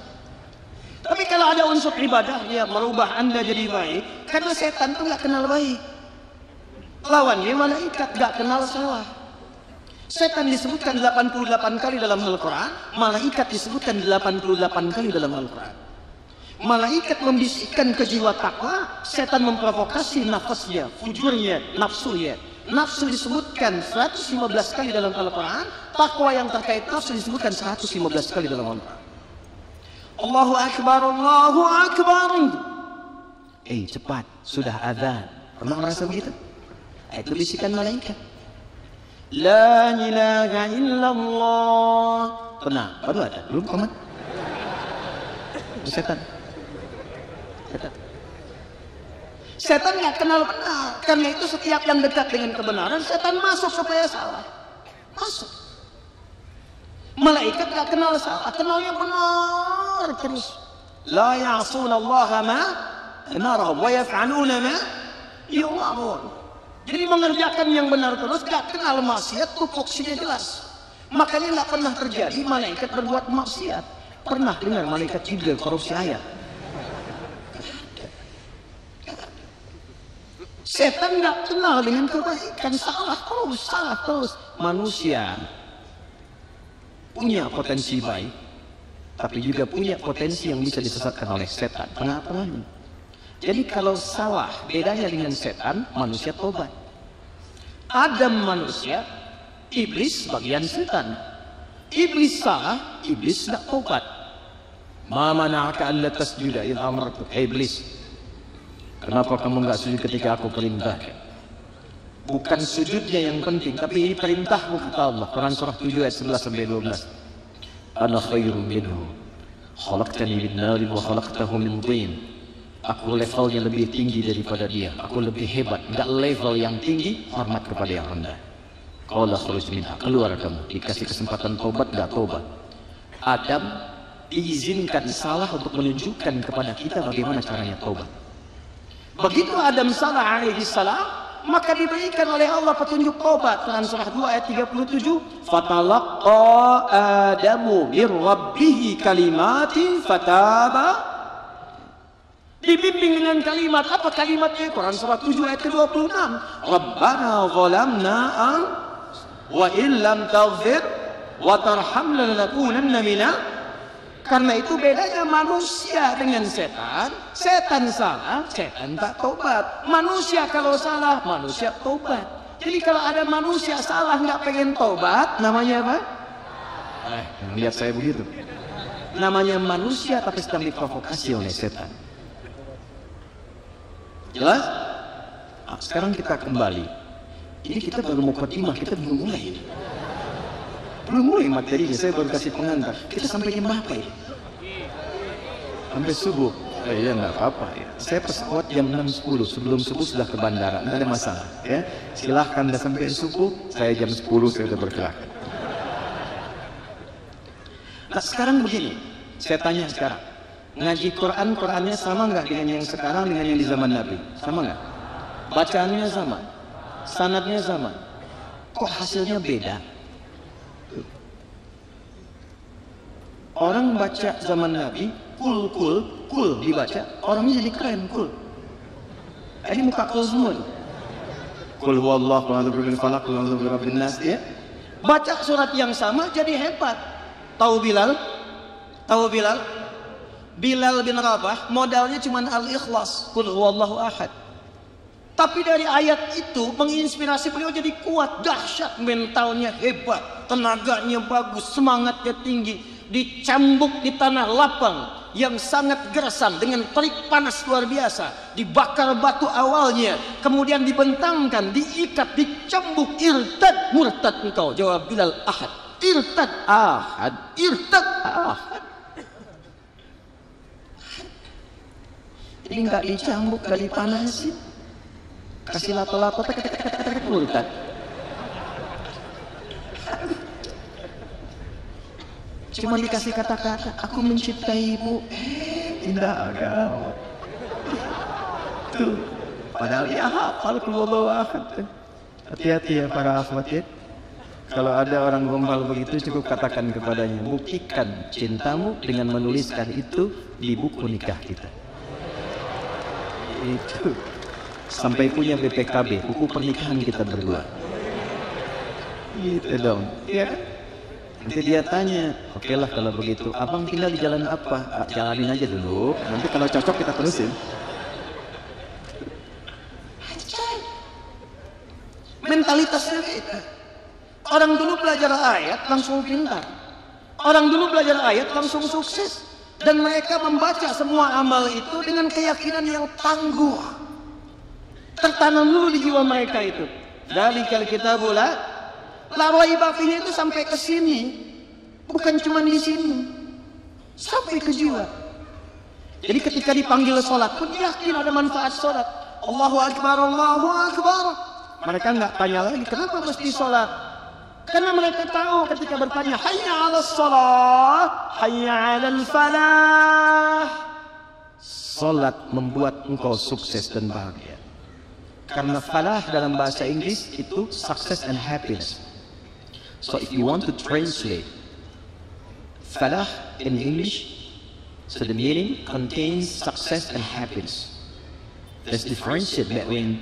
Tapi kalau ada unsur ibadah, ya merubah Anda jadi baik, karena setan tuh nggak kenal baik. Lawannya malaikat, nggak kenal salah. Setan disebutkan 88 kali dalam Al-Quran, malaikat disebutkan 88 kali dalam Al-Quran. Malaikat membisikkan ke jiwa takwa, setan memprovokasi nafasnya, fujurnya, nafsunya. Nafsu disebutkan 115 kali dalam Al-Quran, takwa yang terkait nafsu disebutkan 115 kali dalam Al-Quran. Allahu Akbar, Allahu Akbar. Cepat, sudah azan. Pernah merasa begitu? Itu bisikan malaikat. La ilaha illallah. Pernah? Baru ada? Belum komat? Setan. Setan nggak kenal benar. Karena itu setiap yang dekat dengan kebenaran, setan masuk supaya salah. Masuk. Malaikat nggak kenal salah, kenalnya benar terus. La ya'sunallaha ma amarahum wa yaf'aluna ma yu'marun. Jadi mengerjakan yang benar terus, gak kenal maksiat, tupoksinya jelas. Makanya gak pernah terjadi malaikat berbuat maksiat. Pernah dengar malaikat Jibril korupsi ayat? Setan gak kenal dengan kebaikan, salah terus. Manusia punya potensi baik, tapi juga punya potensi yang bisa disesatkan oleh setan. Tengah-tengahnya. Jadi kalau salah, bedanya dengan setan, manusia tobat. Adam manusia, iblis bagian setan. Iblis salah, iblis tidak tobat. Ma mana'aka alla tasjuda idh amartu. Iblis, kenapa kamu enggak sujud ketika aku perintah? Bukan sujudnya yang penting, tapi ini perintahmu kata Allah. Quran surah 7 ayat 11 sampai 12. Ana khairum minhu, khalaqtani min narin wa khalaqtahu min tin. Aku levelnya lebih tinggi daripada dia. Aku lebih hebat. Enggak level yang tinggi, hormat kepada yang rendah. Qala khuruj minha, keluar kamu. Dikasih kesempatan tobat, enggak tobat. Adam diizinkan salah untuk menunjukkan kepada kita bagaimana caranya tobat. Begitu Adam salah alaihi salam, maka diberikan oleh Allah petunjuk tobat. Quran surah 2 ayat 37. Fatalaqqa Adamu min rabbih kalimatin fataba. Dibimbing dengan kalimat. Apa kalimatnya? Quran surah 7 ayat ke-26. Rabbana zalamna wa illam taghfir wa tarhamna lanakunanna minal. Karena itu bedanya manusia dengan setan. Setan salah, setan tak tobat. Manusia kalau salah, manusia tobat. Jadi kalau ada manusia salah nggak pengen tobat, namanya apa? Lihat saya begitu. Namanya manusia tapi sedang diprovokasi oleh setan. Jelas? Sekarang kita kembali. Ini kita baru mukadimah, kita belum mulai. Belum mulai materinya, saya baru kasih pengantar. Kita sampai jam berapa ya? Sampai subuh. Iya nggak apa-apa ya. Saya pesawat jam 6.10. Sebelum subuh sudah ke bandara, nggak ada masalah. Ya, silahkan dah sampai subuh. Saya jam 10 saya sudah bergerak. Nah sekarang begini, saya tanya sekarang. Ngaji Quran, Qurannya sama nggak dengan yang sekarang dengan yang di zaman Nabi? Sama nggak? Bacaannya sama, sanadnya sama. kok hasilnya beda? Orang baca zaman Nabi, kul dibaca, orangnya jadi keren, kul. Ini muka kul semua. Kul huwallahu ahad, qul huwallahu falaq, qul a'udzu birabbin nas, ya. Baca surat yang sama jadi hebat. Tahu Bilal? Tahu Bilal? Bilal bin Rabah modalnya cuma al-ikhlas, qul huwallahu ahad. Tapi dari ayat itu menginspirasi beliau jadi kuat, dahsyat, mentalnya hebat, tenaganya bagus, semangatnya tinggi, dicambuk di tanah lapang yang sangat gersang dengan terik panas luar biasa, dibakar batu awalnya, kemudian dibentangkan, diikat, dicambuk. Irtad, murtad engkau. Jawab Bilal, ahad. Irtad, ahad. Irtad, ahad. Jadi nggak dicambuk, nggak dipanasin, kasih lato-lato, murtad. Cuma dikasih kata-kata, aku mencintaimu, indah agama. Tuh, padahal dia hafal kulullahu ahad. Hati-hati ya para akhwat ya. Kalau ada orang gombal begitu, cukup katakan kepadanya, buktikan cintamu dengan menuliskan itu di buku nikah kita. Itu sampai punya BPKB, buku pernikahan kita berdua. Gitu dong, ya. Nanti dia tanya, oke lah kalau begitu, abang tinggal di jalan apa? Jalanin aja dulu, nanti kalau cocok kita terusin. Mentalitasnya beda. Orang dulu belajar ayat langsung pintar. Orang dulu belajar ayat langsung sukses. Dan mereka membaca semua amal itu dengan keyakinan yang tangguh. Tertanam dulu di jiwa mereka itu. Dzalikal kitabu la raiba fihi itu sampai ke sini, bukan cuma di sini, sampai ke jiwa. Jadi ketika dipanggil sholat pun yakin ada manfaat sholat. Allahu Akbar, Allahu Akbar. Mereka nggak tanya lagi kenapa mesti sholat, karena mereka tahu ketika bertanya hayya 'alas sholat, hayya 'alal falah, sholat membuat engkau sukses dan bahagia. Karena falah dalam bahasa Inggris itu success and happiness. So if you want to translate falah in English, so the meaning contains success and happiness. Let's differentiate between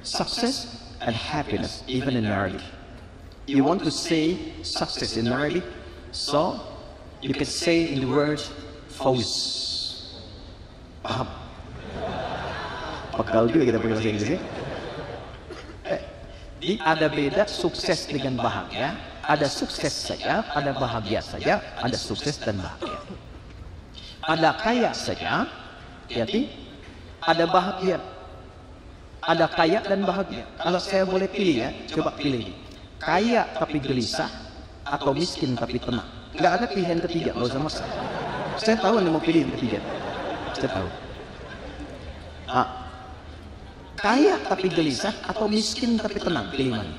success and happiness, even in Arabic. You want to say success in Arabic, so you can say in the word fawz. Paham? Pakal juga kita pakai bahasa Inggris ya. Ada beda sukses dengan bahagia. Ada sukses saja, ada bahagia saja, ada sukses dan bahagia. Ada kaya saja, hati, ada bahagia. Ada kaya dan bahagia. Kalau saya boleh pilih ya, coba pilih. Kaya tapi gelisah atau miskin tapi tenang. Nggak ada pilihan ketiga, nggak usah maksa. Saya tahu anda mau pilih yang ketiga. Saya tahu. Kaya tapi gelisah atau miskin tapi tenang, pilih mana?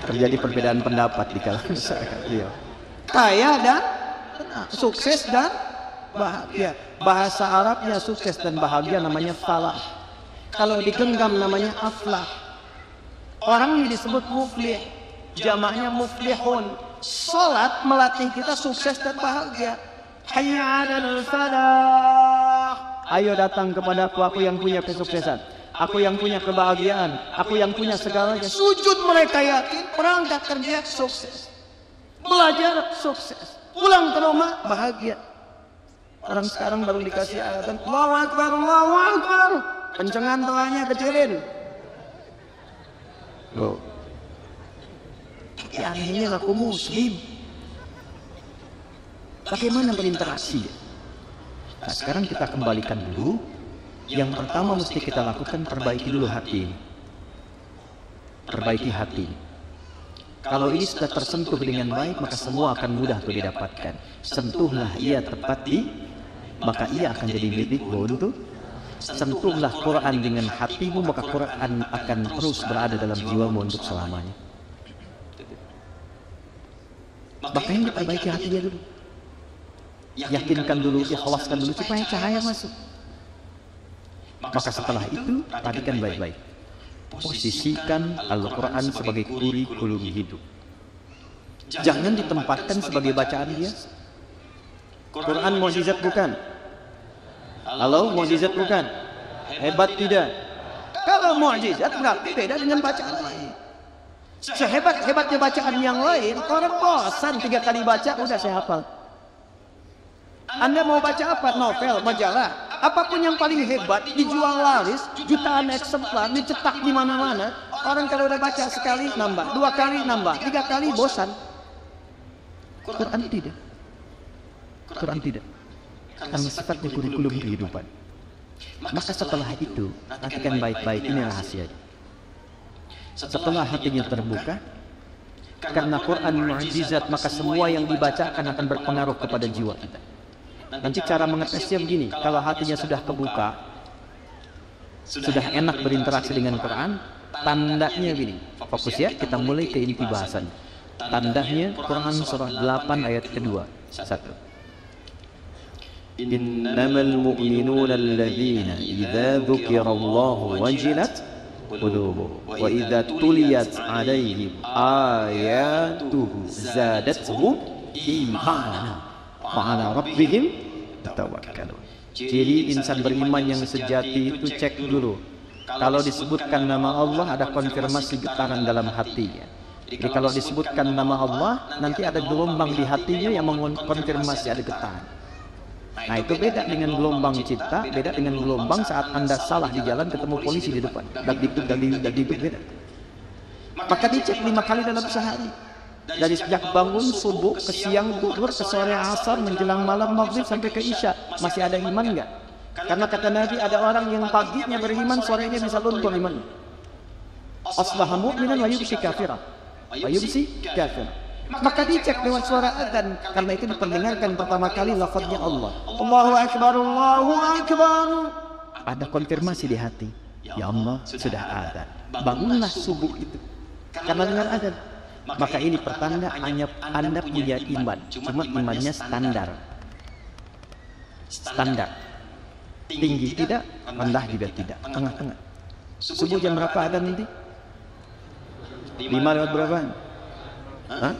Terjadi perbedaan pendapat di kalangan masyarakat. Kaya dan tenang, sukses dan bahagia. Bahasa Arabnya sukses dan bahagia namanya falah. Kalau digenggam namanya aflah. Orang disebut muflih, jamaknya muflihun. Salat melatih kita sukses dan bahagia. Hayya 'alal falah. Ayo datang kepadaku, aku yang punya kesuksesan, aku yang punya kebahagiaan, aku yang punya segalanya. Sujud mereka yakin, berangkat kerja sukses, belajar sukses, pulang ke rumah bahagia. Orang sekarang baru dikasih azan, Allahu Akbar, Allahu Akbar, kencengan doanya kecilin. Loh, tapi anehnya aku muslim. Bagaimana berinteraksi? Nah, sekarang kita kembalikan dulu. Yang pertama mesti kita lakukan, perbaiki dulu hati. Perbaiki hati. Kalau ini sudah tersentuh dengan baik, maka semua akan mudah untuk didapatkan. Sentuhlah ia tepat di, maka ia akan jadi milikmu untuk. Sentuhlah Quran dengan hatimu, maka Quran akan terus berada dalam jiwamu untuk selamanya. Makanya perbaiki hatinya dulu. Yakinkan dulu, ikhlaskan dulu supaya cahaya masuk. Maka setelah itu perhatikan baik-baik. Posisikan Al-Quran sebagai kurikulum hidup. Jangan ditempatkan sebagai bacaan biasa. Quran mukjizat bukan? Halo, mukjizat bukan? Hebat tidak? Kalau mukjizat berarti beda dengan bacaan lain. Sehebat-hebatnya bacaan yang lain, orang bosan 3 kali baca udah saya hafal. Anda mau baca apa? Novel, majalah, apapun yang paling hebat dijual laris, jutaan eksemplar, dicetak di mana-mana. Orang kalau udah baca sekali nambah, 2 kali nambah, 3 kali bosan. Quran tidak. Quran tidak. Karena sifatnya kurikulum kehidupan. Maka setelah itu, perhatikan baik-baik, ini rahasianya. Setelah hatinya terbuka, karena Quran mukjizat, maka semua yang dibacakan akan berpengaruh kepada jiwa kita. Nanti cara mengetesnya begini, kalau hatinya sudah kebuka, sudah enak berinteraksi dengan Quran, tandanya begini. Fokus ya, kita mulai ke inti bahasan. Tandanya Quran surah 8 ayat kedua. 1. Innamal mu'minuna alladhina idza dzukirallahu wajilat qulubuhum wa idza tuliyat 'alaihim ayatuhu zadatuhum imanan wa 'ala rabbihim tawakkalun. Ciri insan beriman yang sejati itu cek dulu. Kalau disebutkan nama Allah ada konfirmasi getaran dalam hatinya. Jadi kalau disebutkan nama Allah nanti ada gelombang di hatinya yang mengkonfirmasi ada getaran. Nah itu beda dengan gelombang cinta, beda dengan gelombang saat Anda salah di jalan ketemu polisi di depan. Dagdikduk beda. Maka dicek 5 kali dalam sehari. Dari sejak bangun subuh ke siang zuhur ke sore asar menjelang malam maghrib sampai ke isya, masih ada iman enggak? Karena kata Nabi ada orang yang paginya beriman, sorenya bisa luntur iman. Asbaha mu'minan wa yumsi kafiran. Wa yumsi kafiran. Maka dicek lewat suara adzan, karena itu diperdengarkan pertama kali lafaznya Allah. Allahu akbar, Allahu akbar. Ada konfirmasi di hati. Ya Allah, sudah adzan. Bangunlah subuh itu karena dengar adzan. Maka ini pertanda hanya Anda punya iman, cuma imannya standar. Standar. Tinggi tidak, rendah juga tidak, tengah-tengah. Subuh jam berapa adzan nanti? 5 lewat berapa? Hah?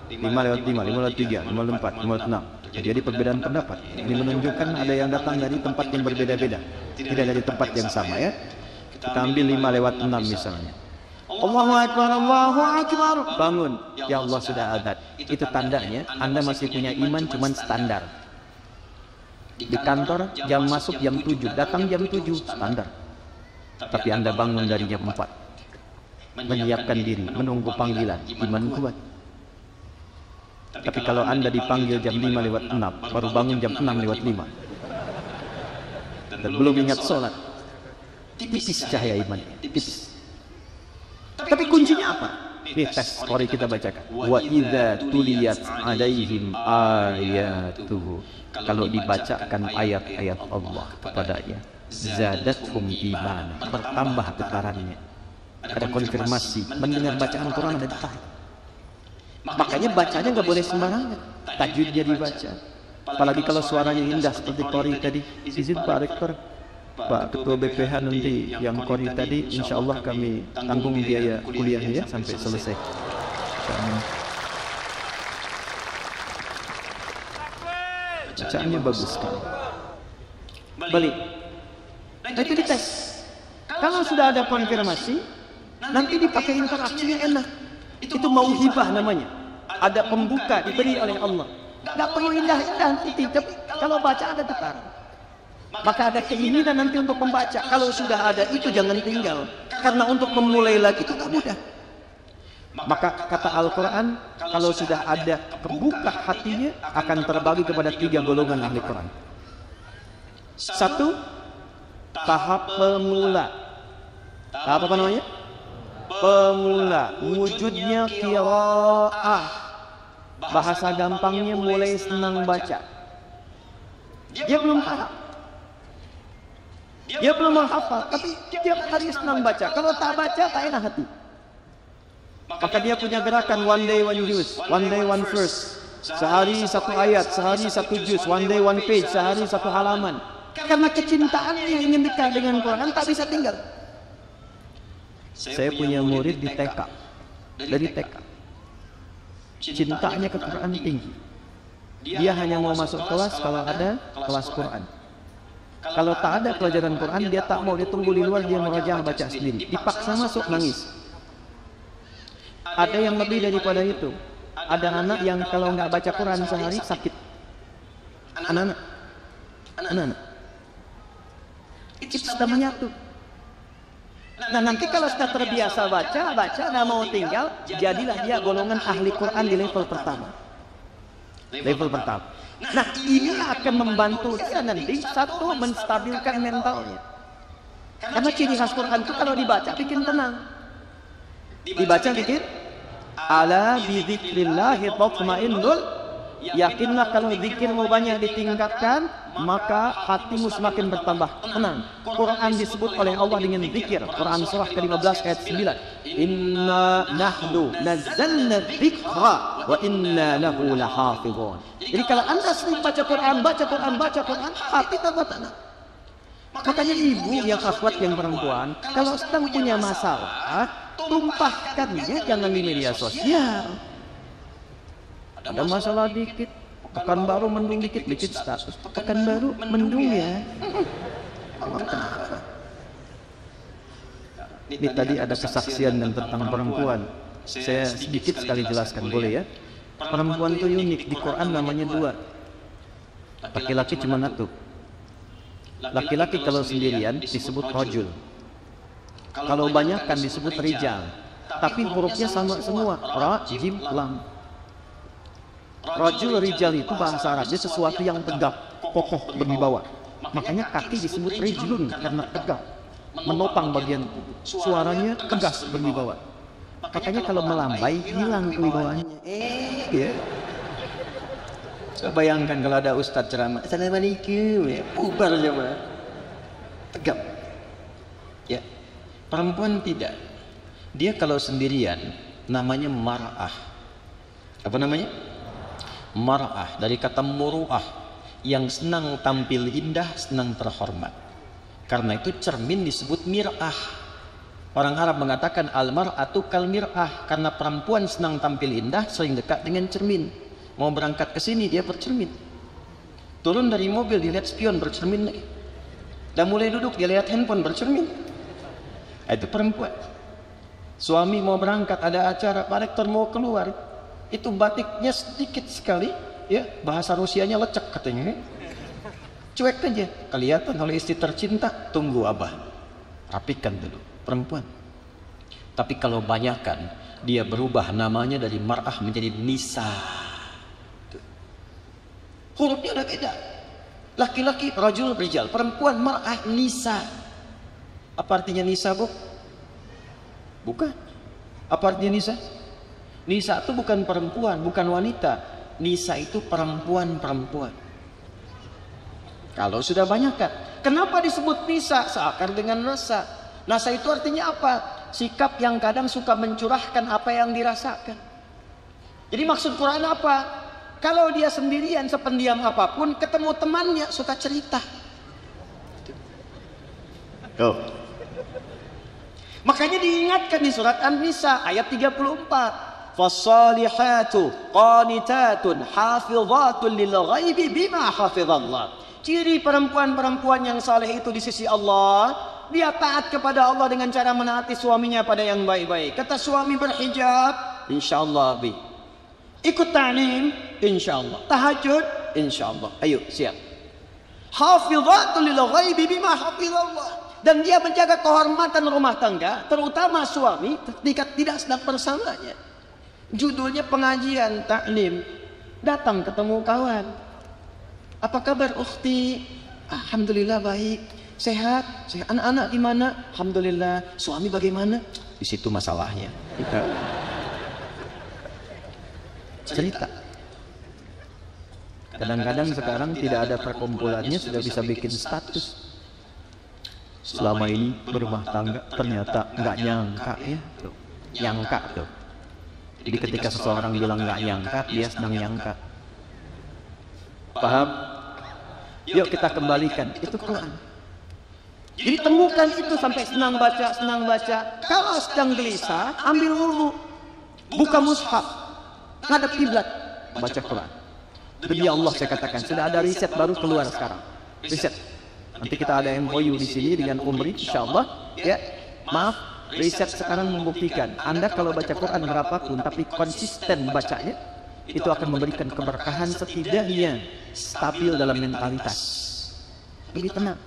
5 lewat 5, 5 lewat 3, 5 lewat 4, 5 lewat 6. Jadi perbedaan pendapat. Ini menunjukkan ada yang datang dari tempat yang berbeda-beda, tidak dari tempat yang sama ya. Kita ambil 5 lewat 6 misalnya. Allahu akbar, Allahu akbar. Bangun, ya Allah sudah adzan. Itu tandanya Anda masih punya iman cuman standar. Di kantor jam masuk jam 7, datang jam 7 standar. Tapi Anda bangun dari jam 4. Menyiapkan diri, menunggu panggilan, iman kuat. Tapi kalau Anda dipanggil jam 5 lewat 6, baru bangun jam 6 lewat 5 dan belum ingat sholat, tipis cahaya imannya, tipis. Tapi kuncinya apa? Ini tes, mari kita bacakan. Wa idza tuliyat 'alaihim ayatuhu. Kalau dibacakan ayat-ayat Allah kepadanya, zadathum iman, bertambah getarannya. Ada konfirmasi, mendengar bacaan Quran ada getaran. Makanya bacanya nggak boleh sembarangan, tajwidnya dibaca. Apalagi kalau suaranya indah seperti Qori tadi. Izin Pak Rektor, Pak Ketua BPH nanti yang Qori tadi, insya Allah kami tanggung biaya kuliahnya ya sampai selesai. Bacaannya bagus sekali. Balik. Nah, itu dites. Kalau sudah ada konfirmasi, nanti dipakai interaksinya enak. Itu mauhibah namanya. Ada pembuka diberi oleh Allah. Tidak perlu indah-indah, tapi kalau baca ada getar. Maka ada keinginan nanti untuk membaca. Kalau sudah ada itu jangan tinggal. Karena untuk memulai lagi itu tak mudah. Maka kata Al-Quran, kalau sudah ada pembuka hatinya akan terbagi kepada 3 golongan ahli Quran. 1, tahap pemula. Tahap apa namanya? Pemula, wujudnya qiraah. Bahasa gampangnya mulai senang baca. Dia belum paham, dia belum menghafal, tapi tiap hari senang baca. Kalau tak baca tak enak hati. Maka dia punya gerakan one day one juz, one day one verse. Sehari 1 ayat, sehari 1 juz, one day one page, sehari 1 halaman. Karena kecintaannya yang ingin dekat dengan Quran tak bisa tinggal. Saya punya murid di TK, dari TK. Cintanya ke Quran tinggi. Dia hanya mau masuk kelas kalau ada kelas Quran. Kalau tak ada pelajaran Quran, dia tak mau, dia tunggu di luar, dia merajah baca sendiri. Dipaksa masuk, nangis. Ada yang lebih daripada itu. Ada anak yang kalau nggak baca Quran sehari sakit. Anak-anak. Itu sudah menyatu. Nah nanti kalau sudah terbiasa baca, nggak mau tinggal, jadilah dia golongan ahli Quran di level pertama. Level pertama. Nah ini akan membantu dia nanti satu menstabilkan mentalnya. Karena ciri khas Quran itu kalau dibaca bikin tenang. Dibaca bikin ala bidzikrillahi tatmainnul. Yakinlah kalau zikirmu banyak ditingkatkan, maka hatimu semakin bertambah tenang. Quran disebut oleh Allah dengan zikir. Quran surah ke-15 ayat 9. Inna nahnu nazzalna dzikra wa inna lahu lahafizun. Jadi kalau Anda sering baca Quran, hati tambah tenang. Makanya ibu yang akhwat yang perempuan, kalau sedang punya masalah, tumpahkannya jangan di media sosial. Ada masalah dikit, pekan baru mendung dikit status. Pekan baru mendung ya. Ini tadi ada kesaksian yang tentang perempuan. Saya sedikit sekali jelaskan, boleh ya? Perempuan itu unik, di Quran namanya dua. Laki-laki cuma satu. Laki-laki kalau sendirian disebut rajul. Kalau banyak kan disebut rijal. Tapi hurufnya sama semua, ra, jim, lam. Rajul rijal itu bahasa Arabnya sesuatu yang tegap, kokoh, berwibawa. Makanya kaki disebut rijlun karena tegap, menopang bagian suaranya tegas, berwibawa. Makanya kalau melambai hilang kewibawaannya. Ya. Coba bayangkan kalau ada ustadz ceramah, assalamualaikum, ya, bubar jemaah. Tegap. Ya. Perempuan tidak. Dia kalau sendirian namanya mar'ah. Apa namanya? Mar'ah, dari kata muru'ah, yang senang tampil indah, senang terhormat. Karena itu cermin disebut mir'ah. Orang Arab mengatakan al-mar'atu kal mir'ah, karena perempuan senang tampil indah, sering dekat dengan cermin. Mau berangkat ke sini dia bercermin. Turun dari mobil dilihat spion, bercermin lagi. Dan mulai duduk dia lihat handphone, bercermin. Itu perempuan. Suami mau berangkat, ada acara, Pak Rektor mau keluar, itu batiknya sedikit sekali, ya, bahasa Rusianya lecek katanya, cuek aja, kelihatan oleh istri tercinta. Tunggu abah, rapikan dulu. Perempuan. Tapi kalau banyakkan, dia berubah namanya dari mar'ah menjadi nisa. Hurufnya udah beda. Laki-laki rajul rijal, perempuan mar'ah nisa. Apa artinya nisa, Bu? Bukan. Apa artinya nisa? Nisa itu bukan perempuan, bukan wanita. Nisa itu perempuan-perempuan. Kalau sudah banyak kan. Kenapa disebut nisa? Seakar dengan rasa. Nasa itu artinya apa? Sikap yang kadang suka mencurahkan apa yang dirasakan. Jadi maksud Quran apa? Kalau dia sendirian, sependiam apapun, ketemu temannya suka cerita. Oh. Makanya diingatkan di surat An-Nisa ayat 34. Fassalihatu qanitatun hafizatun lil ghaibi bima hafizallah. Ciri perempuan-perempuan yang saleh itu di sisi Allah, dia taat kepada Allah dengan cara menaati suaminya pada yang baik-baik. Kata suami berhijab, insyaallah bi. Ikut ta'lim, insyaallah. Tahajud, insyaallah. Ayo siap. Hafizatun lil ghaibi bima hafizallah. Dan dia menjaga kehormatan rumah tangga, terutama suami ketika tidak sedang bersamanya. Judulnya pengajian taklim. Datang ketemu kawan. Apa kabar ukhti? Alhamdulillah baik. Sehat? Sehat. Anak-anak gimana? Alhamdulillah. Suami bagaimana? Di situ masalahnya. Kita cerita. Kadang-kadang sekarang tidak ada perkumpulannya sudah bisa bikin status. Selama ini berumah tangga ternyata nggak nyangka ya. Tuh. Nyangka tuh. Jadi ketika seseorang bilang nggak nyangka, dia sedang nyangka. Paham? Yuk kita kembalikan. Itu Quran. Jadi temukan itu sampai senang baca, senang baca. Kalau sedang gelisah, ambil wudhu, buka mushaf, ngadep kiblat, baca Quran. Demi Allah saya katakan, sudah ada riset baru keluar sekarang. Riset. Nanti kita ada MOU di sini dengan Umri, insyaallah. Ya, maaf, riset sekarang membuktikan Anda kalau baca Quran berapapun, tapi konsisten bacanya, itu akan memberikan keberkahan, setidaknya stabil dalam mentalitas, lebih tenang.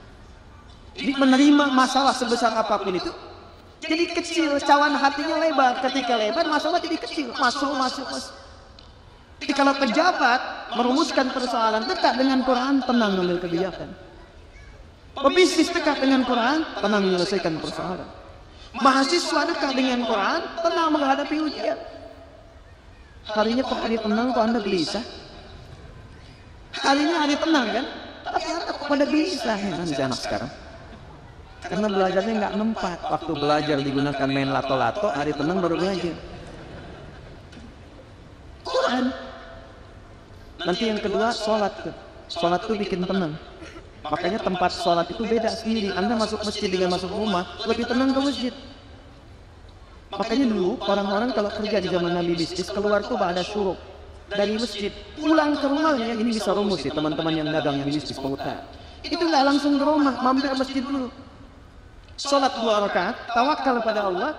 Jadi menerima masalah sebesar apapun itu jadi kecil, cawan hatinya lebar. Ketika lebar, masalah jadi kecil, masuk. Jadi kalau pejabat merumuskan persoalan dekat dengan Quran, tenang mengambil kebijakan. Pebisnis dekat dengan Quran, tenang menyelesaikan persoalan. Mahasiswa dekat dengan Quran, tenang menghadapi ujian. Harinya kok hari tenang, kok Anda gelisah? Harinya hari tenang kan? Tapi Anda kok pada gelisah ya kan, anak sekarang? Karena belajarnya nggak nempat. Waktu belajar digunakan main lato-lato, hari tenang baru belajar Quran. Nanti yang kedua, sholat. Sholat itu bikin tenang. Makanya tempat sholat itu beda sendiri. Anda masuk masjid dengan masuk rumah, lebih tenang ke masjid. Makanya dulu orang-orang kalau kerja di zaman Nabi bisnis, keluar tuh ada syuruk dari masjid, pulang ke rumahnya. Ini bisa rumus sih teman-teman yang dagang, yang bisnis pengusaha. Itu nggak langsung ke rumah, mampir masjid dulu. Sholat 2 rakaat, tawakal pada Allah,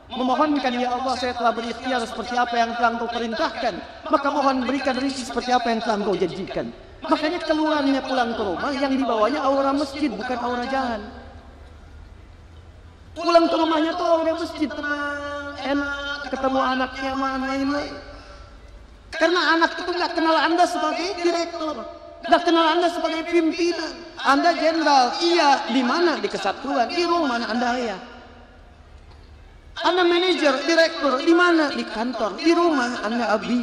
memohonkan, ya Allah saya telah berikhtiar seperti apa yang telah Engkau perintahkan, maka mohon berikan rezeki seperti apa yang telah Engkau janjikan. Makanya keluarnya pulang ke rumah yang dibawanya aura masjid, bukan aura jalan. Pulang ke rumahnya tuh aura masjid, tenang, enak, ketemu anaknya, main-main. Karena anak itu nggak kenal Anda sebagai direktur, nggak kenal Anda sebagai pimpinan. Anda jenderal, iya, di mana? Di kesatuan, di rumah Anda ayah. Anda manajer, direktur, di mana? Di kantor, di rumah Anda abdi.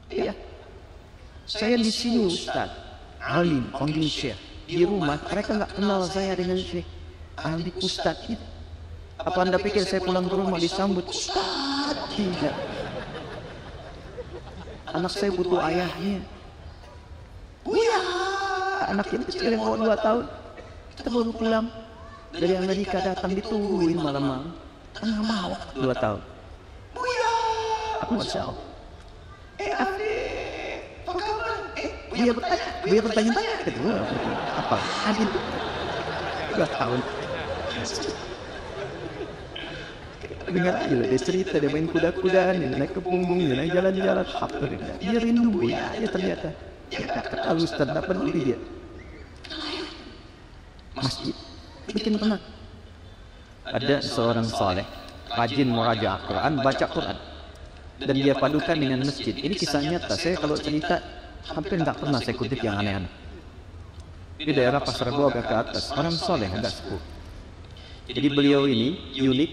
Iya. Saya di sini Ustaz, alim, panggil Syekh. Di rumah mereka nggak kenal saya dengan Syekh, alim, Ustaz. Apa Anda pikir saya pulang ke rumah disambut Ustaz? Tidak. Anak saya butuh ayahnya. Buya, anak yang kecil yang 2 tahun, kita baru pulang dari Amerika, datang ditungguin malam-malam. Nggak mau, 2 tahun. Buya, aku Masya Allah. Adik, apa kabar? Buya bertanya-tanya. Kedua, apa? Adit, 2 tahun. Dengar aja lah, dia cerita, dia main kuda-kudaan, dia naik ke punggung, dia naik jalan-jalan. Dia rindu Buya, ya ternyata. Dia tak kenal Ustaz, tak peduli dia. Masjid bikin tenang. Ada seorang saleh, rajin murajaah Quran, baca Quran, dan dia padukan dengan masjid. Ini kisah nyata. Saya kalau cerita hampir nggak pernah saya kutip yang aneh-aneh. Di daerah Pasar Rebo agak ke atas, orang saleh agak sepuh. Jadi beliau ini unik.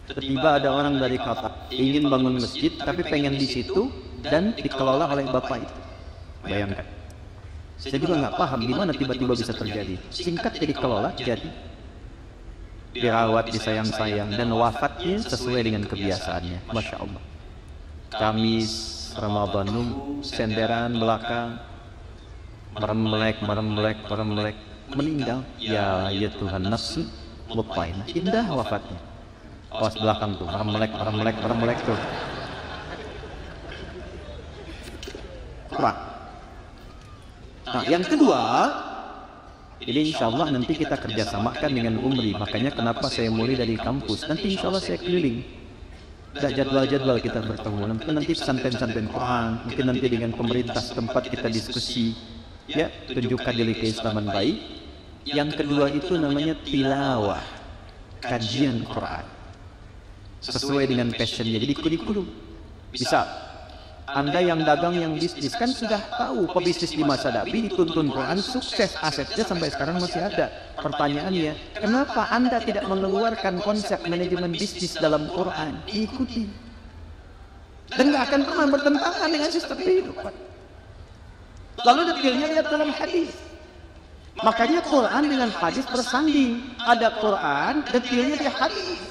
Tiba-tiba ada orang dari kota ingin bangun masjid, tapi pengen di situ dan dikelola oleh bapak itu. Bayangkan. Saya juga nggak paham gimana tiba-tiba bisa terjadi. Singkat jadi kelola, jadi dirawat, disayang-sayang, dan wafatnya sesuai dengan kebiasaannya. Masya Allah. Kamis, Ramadan, senderan belakang, meremlek, meninggal. Ya Tuhan, nafsu mutmainah, indah wafatnya. Awas belakang tuh, meremlek tuh. Nah, yang kedua, ini insya Allah nanti kita kerjasamakan dengan Umri. Makanya kenapa saya mulai dari kampus. Nanti insya Allah saya keliling. Ada jadwal-jadwal kita bertemu. Nanti pesantren-pesantren Quran. Mungkin nanti dengan pemerintah setempat kita diskusi. Ya, tunjukkan diri keislaman baik. Yang kedua itu namanya tilawah, kajian Quran. Sesuai dengan passionnya. Jadi kurikulum. Bisa. Anda yang dagang, yang bisnis kan sudah tahu pebisnis di masa Nabi dituntun Quran, sukses, asetnya sampai sekarang masih ada. Pertanyaannya, kenapa Anda tidak mengeluarkan konsep manajemen bisnis dalam Quran? Ikuti. Dan nggak akan pernah bertentangan dengan sistem kehidupan. Lalu detailnya lihat dalam hadis. Makanya Quran dengan hadis bersanding. Ada Quran, detailnya di hadis.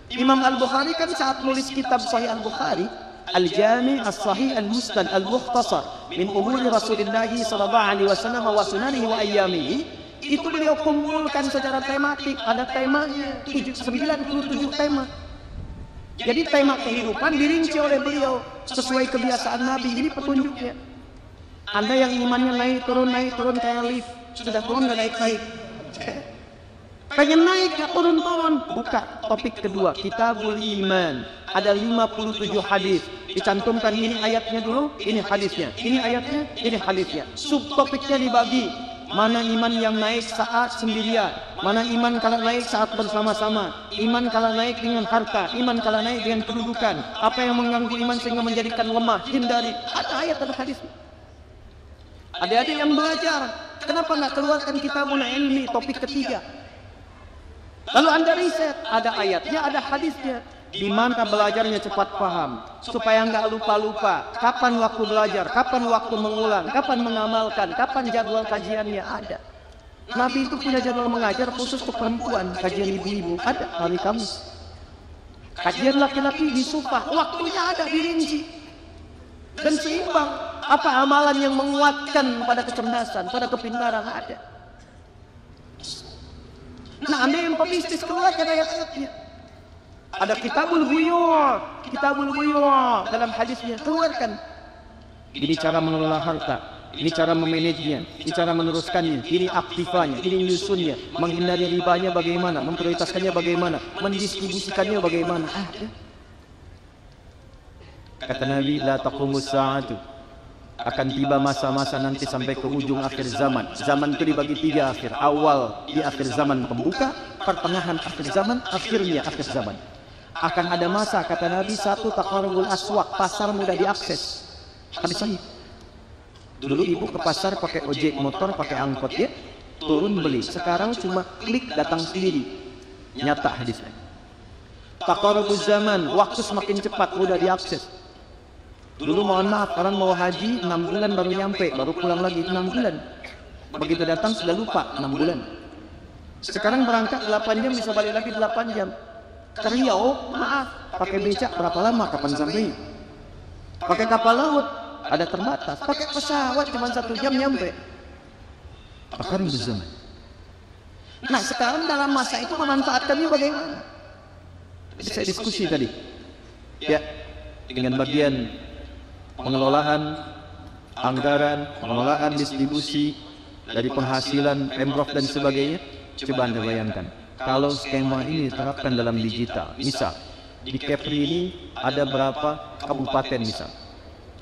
Imam Al-Bukhari kan saat nulis kitab Sahih Al-Bukhari, Al-Jami' As-Sahih Al-Musnad Al-Mukhtasar min umuri Rasulullah sallallahu alaihi wasallam wa sunanihi wa ayyamihi, Itu beliau kumpulkan secara tematik, ada temanya, 97 tema. Jadi tema kehidupan dirinci oleh beliau sesuai kebiasaan Nabi. Ini petunjuknya. Anda yang imannya naik turun kayak lift, sudah turun dan naik. Pengen naik gak turun. Buka topik kedua, Kitabul Iman. Ada 57 hadis. Dicantumkan ini ayatnya dulu, ini hadisnya. Ini ayatnya, ini hadisnya. Subtopiknya dibagi. Mana iman yang naik saat sendirian, mana iman kalau naik saat bersama-sama, iman kalau naik dengan harta, iman kalau naik dengan kedudukan, apa yang mengganggu iman sehingga menjadikan lemah, hindari. Ada ayat, ada hadis. Adik-adik yang belajar, kenapa nggak keluarkan Kitabul Ilmi topik ketiga? Lalu Anda riset, ada ayatnya, ada hadisnya. Di mana belajarnya cepat paham, supaya nggak lupa-lupa. Kapan waktu belajar, kapan waktu mengulang, kapan mengamalkan, kapan jadwal kajiannya ada. Nabi itu punya jadwal mengajar khusus untuk perempuan, kajian ibu-ibu ada hari Kamis. Kajian laki-laki di Sufah, waktunya ada dirinci dan seimbang. Apa amalan yang menguatkan pada kecerdasan, pada kepintaran ada. Nah, Anda yang pebisnis keluarkan ayat-ayatnya. Ada Kitabul Buyur dalam hadisnya, keluarkan. Ini cara mengelola harta, ini cara memanajenya, ini cara meneruskannya, ini aktifanya, ini nyusunnya, menghindari ribanya bagaimana, memprioritaskannya bagaimana, mendistribusikannya bagaimana. Kata Nabi, la taqumus sa'atu, akan tiba masa-masa nanti sampai ke ujung akhir zaman. Zaman itu dibagi tiga akhir. Awal di akhir zaman pembuka, pertengahan akhir zaman, akhirnya akhir zaman. Akan ada masa, kata Nabi, satu taqarrubul aswaq, pasar mudah diakses. Hadis sahih. Dulu ibu ke pasar pakai ojek motor, pakai angkot ya, turun beli. Sekarang cuma klik datang sendiri. Nyata hadisnya. Taqarrubuz zaman, waktu semakin cepat, mudah diakses. Dulu mohon maaf, orang mau haji 6 bulan baru nyampe, baru pulang lagi 6 bulan. Begitu datang sudah lupa 6 bulan. Sekarang berangkat 8 jam bisa balik lagi 8 jam. Ke Riau, maaf, pakai becak berapa lama kapan sampai? Pakai kapal laut ada terbatas, pakai pesawat cuma 1 jam nyampe. Akan berzaman. Nah, sekarang dalam masa itu memanfaatkannya bagaimana? Saya diskusi tadi. Ya, dengan bagian pengelolaan anggaran, pengelolaan distribusi dari penghasilan Pemprov dan sebagainya. Coba Anda bayangkan, kalau skema ini diterapkan dalam digital, misal di Kepri ini ada berapa kabupaten misal,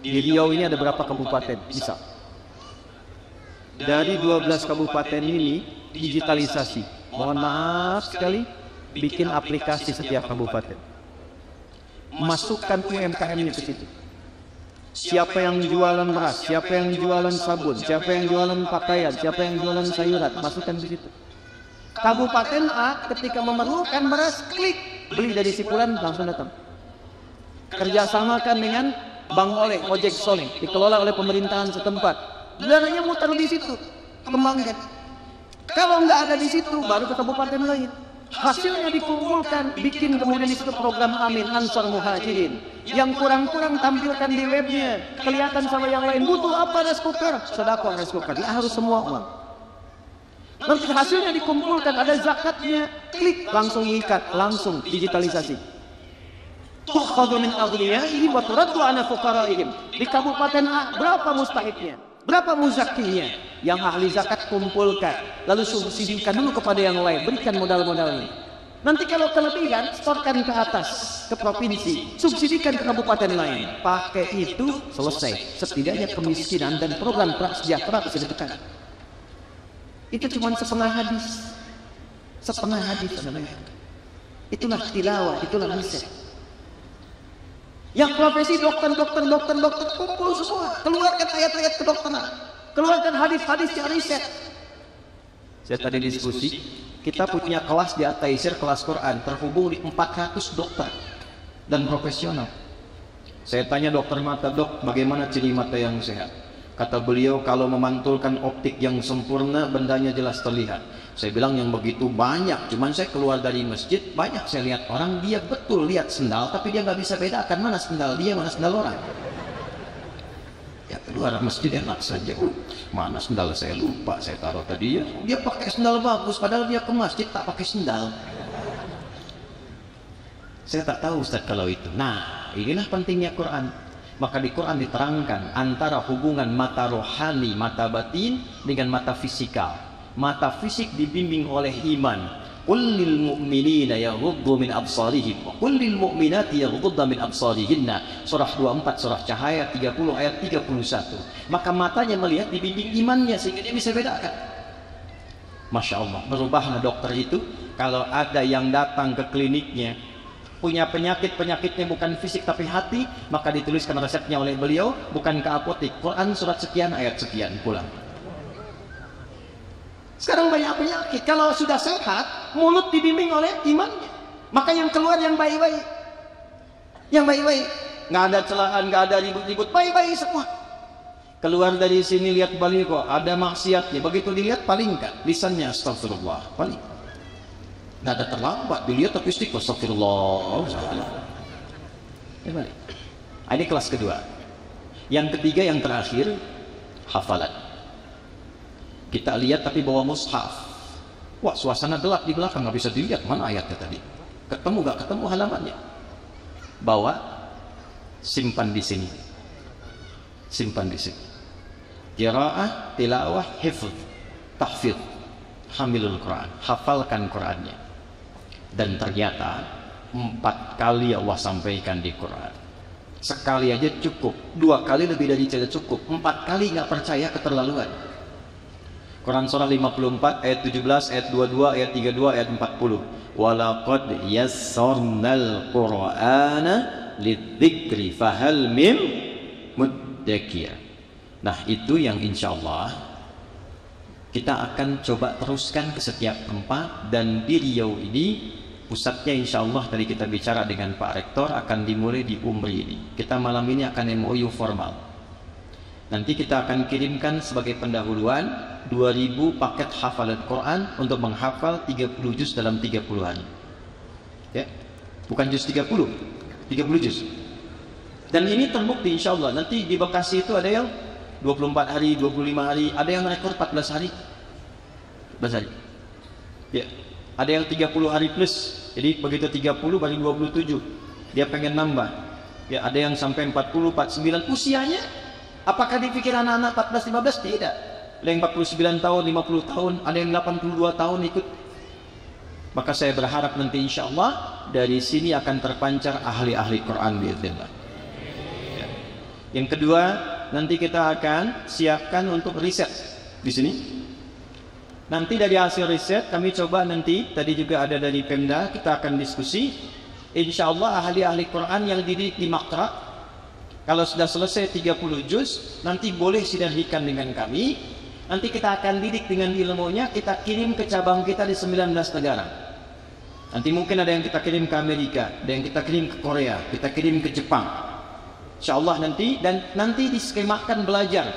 di Riau ini ada berapa kabupaten misal, dari 12 kabupaten ini digitalisasi, mohon maaf sekali, bikin aplikasi setiap kabupaten, masukkan UMKM-nya ke situ. Siapa yang jualan beras, siapa yang jualan sabun, siapa yang jualan pakaian, siapa yang jualan sayuran, masukkan di situ. Kabupaten A ketika memerlukan beras, klik beli dari Sipulan, langsung datang. Kerjasamakan dengan Bang Oleh, Ojek Soleh, dikelola oleh pemerintahan setempat. Dananya muter di situ, kembangkan. Kalau nggak ada di situ, baru ke kabupaten lain. Hasilnya dikumpulkan, bikin kemudian di situ program Amin Ansar Muhajirin. Yang kurang-kurang tampilkan di webnya, kelihatan sama yang lain. Butuh apa rice cooker? Sedekah rice cooker, dia harus semua uang. Nanti hasilnya dikumpulkan, ada zakatnya, klik langsung ikat, langsung digitalisasi. Tukhadhu min aghniyahihim wa turaddu ala fuqaraihim. Di kabupaten A berapa mustahiknya? Berapa muzakkinya? Yang ahli zakat kumpulkan, lalu subsidikan dulu kepada yang lain, berikan modal-modalnya. Nanti kalau kelebihan, setorkan ke atas, ke provinsi, subsidikan ke kabupaten lain. Pakai itu selesai. Setidaknya kemiskinan dan program prasejahtera bisa ditekan. Itu cuma setengah hadis. Setengah hadis namanya. Itulah tilawah, itulah riset. Yang profesi dokter kumpul semua. Keluarkan ayat-ayat kedokteran. Keluarkan hadis-hadis yang riset. Saya tadi diskusi, kita punya kelas di At-Taisir, kelas Quran, terhubung di 400 dokter dan profesional. Saya tanya dokter mata, dok, bagaimana ciri mata yang sehat? Kata beliau, kalau memantulkan optik yang sempurna, bendanya jelas terlihat. Saya bilang yang begitu banyak, cuman saya keluar dari masjid, banyak saya lihat orang, dia betul lihat sendal, tapi dia nggak bisa bedakan mana sendal dia, mana sendal orang. Ya, Luar masjid enak saja. Mana sendal saya lupa, saya taruh tadi ya. Dia pakai sendal bagus, padahal dia ke masjid tak pakai sendal. Saya tak tahu Ustaz kalau itu. Nah, inilah pentingnya Quran. Maka di Quran diterangkan antara hubungan mata rohani, mata batin dengan mata fisikal. Mata fisik dibimbing oleh iman. Qul lil mu'minina yaghuddu min absarihim wa qul lil mu'minati yaghuddna min absarihinna. Surah 24 surah Cahaya 30 ayat 31. Maka matanya melihat dibimbing imannya sehingga dia bisa bedakan. Masya Allah, berubahlah dokter itu kalau ada yang datang ke kliniknya punya penyakitnya bukan fisik tapi hati, maka dituliskan resepnya oleh beliau bukan ke apotek, Quran surat sekian ayat sekian, pulang. Sekarang banyak penyakit, kalau sudah sehat mulut dibimbing oleh imannya, maka yang keluar yang baik-baik, nggak ada celahan, nggak ada ribut-ribut, baik-baik semua. Keluar dari sini lihat balik kok ada maksiatnya, begitu dilihat palingkan lisannya astagfirullah, paling nggak ada terlambat dilihat tapi istighfar astagfirullah. Ini kelas kedua. Yang ketiga yang terakhir, hafalan. Kita lihat tapi bawa mushaf. Wah, suasana gelap di belakang, nggak bisa dilihat mana ayatnya tadi. Ketemu nggak ketemu halamannya. Bawa, simpan di sini. Simpan di sini. Qiraah, tilawah, hifz, tahfidz, hamilul Quran, hafalkan Qurannya. Dan ternyata 4 kali Allah sampaikan di Quran. Sekali aja cukup, 2 kali lebih dari cukup, 4 kali nggak percaya keterlaluan. Quran surah 54 ayat 17, ayat 22, ayat 32, ayat 40. Walaqad yassarnal Qur'ana lidzikri fahal mim muddakir. Nah, itu yang insyaallah kita akan coba teruskan ke setiap tempat. Dan di Riau ini pusatnya insyaallah tadi kita bicara dengan Pak Rektor akan dimulai di Umri ini. Kita malam ini akan MOU formal. Nanti kita akan kirimkan sebagai pendahuluan 2000 paket hafalan Quran untuk menghafal 30 juz dalam 30 hari. Ya. Bukan juz 30 juz. Dan ini terbukti insyaallah. Nanti di Bekasi itu ada yang 24 hari, 25 hari, ada yang rekor 14 hari. 14 hari. Ya. Ada yang 30 hari plus. Jadi begitu 30 baru 27. Dia pengen nambah. Ya, ada yang sampai 40, 49 usianya. Apakah dipikir anak-anak 14-15? Tidak. Ada yang 49 tahun, 50 tahun, ada yang 82 tahun ikut. Maka saya berharap nanti insya Allah dari sini akan terpancar ahli-ahli Quran biiznillah. Ya. Yang kedua, nanti kita akan siapkan untuk riset di sini. Nanti dari hasil riset kami coba nanti, tadi juga ada dari Pemda, kita akan diskusi. Insya Allah ahli-ahli Quran yang dididik di Makra, kalau sudah selesai 30 juz, nanti boleh sinergikan dengan kami. Nanti kita akan didik dengan ilmunya, kita kirim ke cabang kita di 19 negara. Nanti mungkin ada yang kita kirim ke Amerika, ada yang kita kirim ke Korea, kita kirim ke Jepang. Insyaallah nanti, dan nanti diskemakan belajar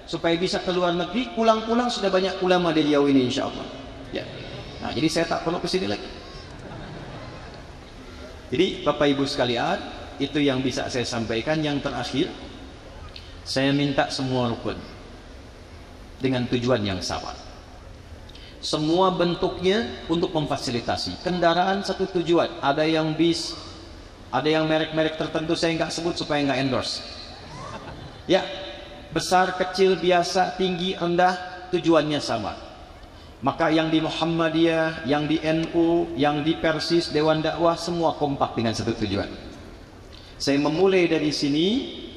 supaya bisa ke luar negeri, pulang-pulang sudah banyak ulama di Riau ini insyaallah. Ya. Nah, jadi saya tak perlu ke sini lagi. Jadi Bapak Ibu sekalian, itu yang bisa saya sampaikan. Yang terakhir, saya minta semua rukun dengan tujuan yang sama. Semua bentuknya untuk memfasilitasi. Kendaraan satu tujuan. Ada yang bis, ada yang merek-merek tertentu saya nggak sebut supaya nggak endorse. Ya, besar, kecil, biasa, tinggi, rendah, tujuannya sama. Maka yang di Muhammadiyah, yang di NU, yang di Persis, Dewan Dakwah, semua kompak dengan satu tujuan. Saya memulai dari sini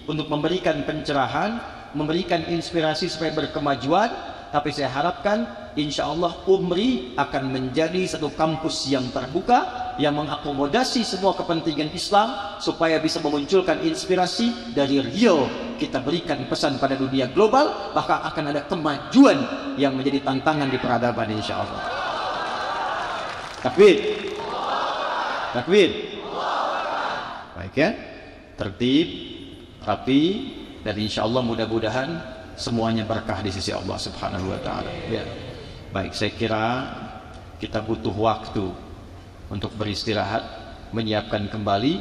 untuk memberikan pencerahan, memberikan inspirasi supaya berkemajuan. Tapi saya harapkan insya Allah Umri akan menjadi satu kampus yang terbuka, yang mengakomodasi semua kepentingan Islam supaya bisa memunculkan inspirasi dari Riau. Kita berikan pesan pada dunia global, bahkan akan ada kemajuan yang menjadi tantangan di peradaban insya Allah. Takbir. Takbir. Baik ya. Tertib, rapi, dan insya Allah mudah-mudahan semuanya berkah di sisi Allah Subhanahu wa Ta'ala. Ya. Baik, saya kira kita butuh waktu untuk beristirahat, menyiapkan kembali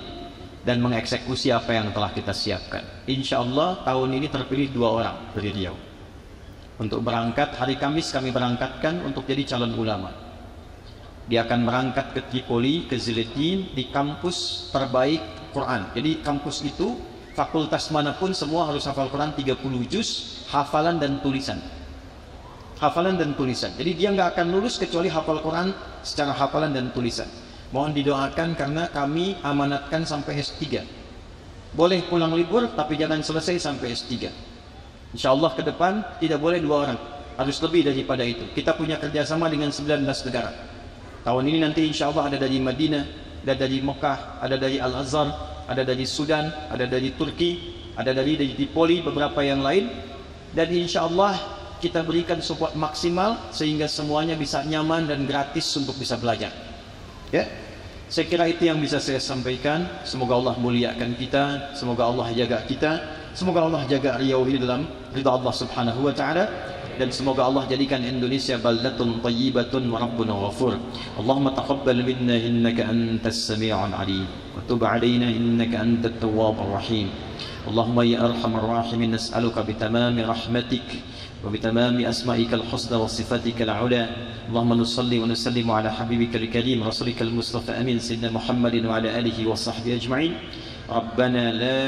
dan mengeksekusi apa yang telah kita siapkan. Insya Allah tahun ini terpilih 2 orang dari Riau untuk berangkat. Hari Kamis kami berangkatkan untuk jadi calon ulama. Dia akan berangkat ke Tripoli, ke Ziletin, di kampus terbaik Quran. Jadi kampus itu fakultas manapun semua harus hafal Quran 30 juz, hafalan dan tulisan. Hafalan dan tulisan. Jadi dia nggak akan lulus kecuali hafal Quran secara hafalan dan tulisan. Mohon didoakan karena kami amanatkan sampai S3. Boleh pulang libur tapi jangan selesai sampai S3. Insya Allah ke depan tidak boleh 2 orang, harus lebih daripada itu. Kita punya kerjasama dengan 19 negara. Tahun ini nanti insya Allah ada dari Madinah, ada dari Mekah, ada dari Al-Azhar, ada dari Sudan, ada dari Turki, ada dari Tripoli, beberapa yang lain. Dan insya Allah kita berikan support maksimal sehingga semuanya bisa nyaman dan gratis untuk bisa belajar. Ya, saya kira itu yang bisa saya sampaikan. Semoga Allah muliakan kita, semoga Allah jaga kita, semoga Allah jaga Riau ini dalam ridha Allah Subhanahu wa taala, dan semoga Allah jadikan Indonesia baldatun thayyibatun wa rabbuna ghafur. Allahumma taqabbal minna innaka antas sami'ul alim wa tub 'alaina innaka antat tawwabur rahim. Allahumma ya arhamar rahimin nas'aluka bitamami rahmatik وبتمام أسمائك الحسنى وصفاتك العلى. اللهم نصلي ونسلم على حبيبك الكريم رسولك المصطفى أمين سيدنا محمد وعلى آله وصحبه أجمعين. ربنا لا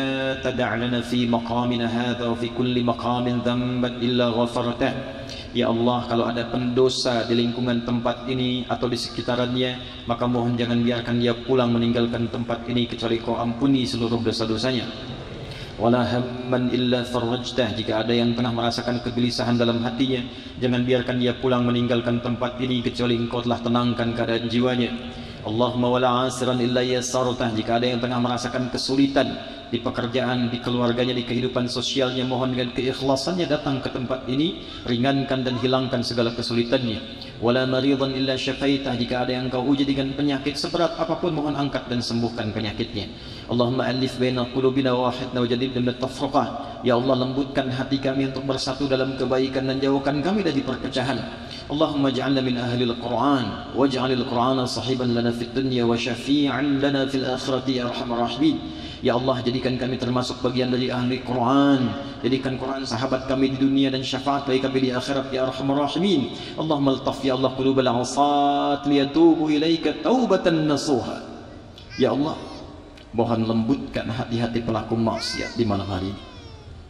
تدع لنا في مقامنا هذا وفي كل مقام ذنبا إلا غفرته. Ya Allah, kalau ada pendosa di lingkungan tempat ini atau di sekitarannya, maka mohon jangan biarkan dia pulang meninggalkan tempat ini kecuali Kau ampuni seluruh dosa-dosanya. Wala hamman illa farajtah. Jika ada yang pernah merasakan kegelisahan dalam hatinya, jangan biarkan dia pulang meninggalkan tempat ini kecuali Engkau telah tenangkan keadaan jiwanya. Allahumma wala asiran illa yasartah. Jika ada yang tengah merasakan kesulitan di pekerjaan, di keluarganya, di kehidupan sosialnya, mohon dengan keikhlasannya datang ke tempat ini, ringankan dan hilangkan segala kesulitannya. Wala maridan illa syafaitah. Jika ada yang Kau uji dengan penyakit seberat apapun, mohon angkat dan sembuhkan penyakitnya. Allahumma alif baina qulubina wa wahidna wa jadidna min at-tafriqah. Ya Allah, lembutkan hati kami untuk bersatu dalam kebaikan dan jauhkan kami dari perpecahan. Allahumma ij'alna min ahli al-Qur'an waj'alil Qur'ana sahiban lana fid dunya wa syafi'an lana fil akhirati ya arhamar rahimin. Ya Allah, jadikan kami termasuk bagian dari ahli Quran. Jadikan Quran sahabat kami di dunia dan syafaat bagi kami di akhirat ya arhamar rahimin. Allahumma altaf ya Allah qulubal 'asat liyatubu ilaika taubatan nasuha. Ya Allah, mohon lembutkan hati-hati pelaku maksiat di malam hari ini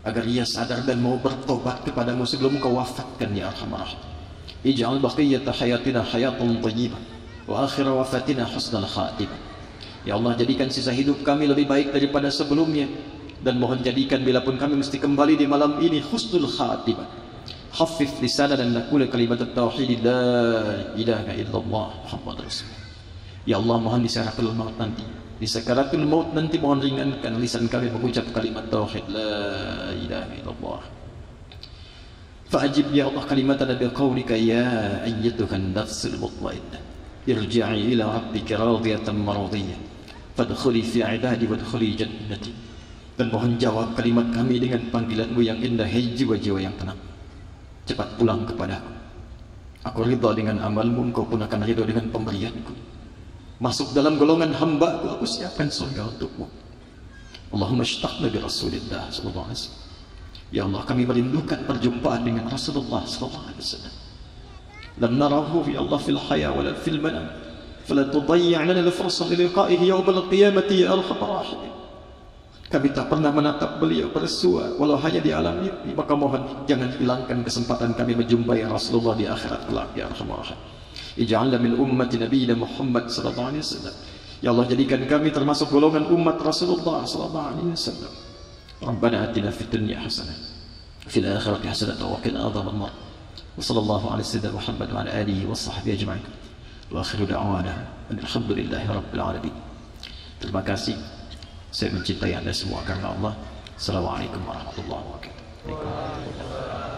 agar ia sadar dan mau bertobat kepadamu sebelum Kau wafatkan ya arhamar rahimin. Ij'al baqiyata hayatina hayatan thayyibah wa akhir wafatina husnal khatimah. Ya Allah, jadikan sisa hidup kami lebih baik daripada sebelumnya, dan mohon jadikan bila pun kami mesti kembali di malam ini husnul khatimah. Hafiz lisana dan naqula kalimat tauhid la ilaha illallah Muhammadur Rasulullah. Ya Allah, mohon di sakaratul maut nanti, di sakaratul maut nanti mohon ringankan lisan kami mengucap kalimat tauhid la ilaha illallah. Fa'ajib ya Allah kalimatana biqaulika ya ayyatuhan nafsul mutmainnah irji'i ila rabbika radiyatan maradiyah fadkhuli fi ibadi wadkhuli jannati. Dan mohon jawab kalimat kami dengan panggilanmu yang indah, hai jiwa-jiwa yang tenang, cepat pulang kepadaku. Aku ridha dengan amalmu, Engkau pun akan ridha dengan pemberianku. Masuk dalam golongan hamba-Ku, aku siapkan surga untukmu. Allahumma ishtaqna bi Rasulillah sallallahu alaihi wasallam. Ya Allah, kami merindukan perjumpaan dengan Rasulullah sallallahu alaihi wasallam. Lam narahu ya Allah fil haya wala fil manam. Fala tudayyi' lana al-fursa li liqa'ihi yawm al-qiyamati ya arhamar rahimin. Kami tak pernah menatap beliau bersua walau hanya di alam mimpi, maka mohon jangan hilangkan kesempatan kami menjumpai Rasulullah di akhirat kelak ya arhamar rahimin. Ij'alna min ummati nabiyina Muhammad sallallahu alaihi wasallam. Ya Allah, jadikan kami termasuk golongan umat Rasulullah sallallahu alaihi wasallam. Rabbana atina fid dunya hasanah fil akhirati hasanah wa qina adzaban nar. Wa sallallahu ala sayyidina Muhammad wa ala alihi wa sahbihi ajma'in. Wa akhiru da'wana alhamdulillahi rabbil alamin. Terima kasih. Saya mencintai Anda semua karena Allah. Assalamualaikum warahmatullahi wabarakatuh.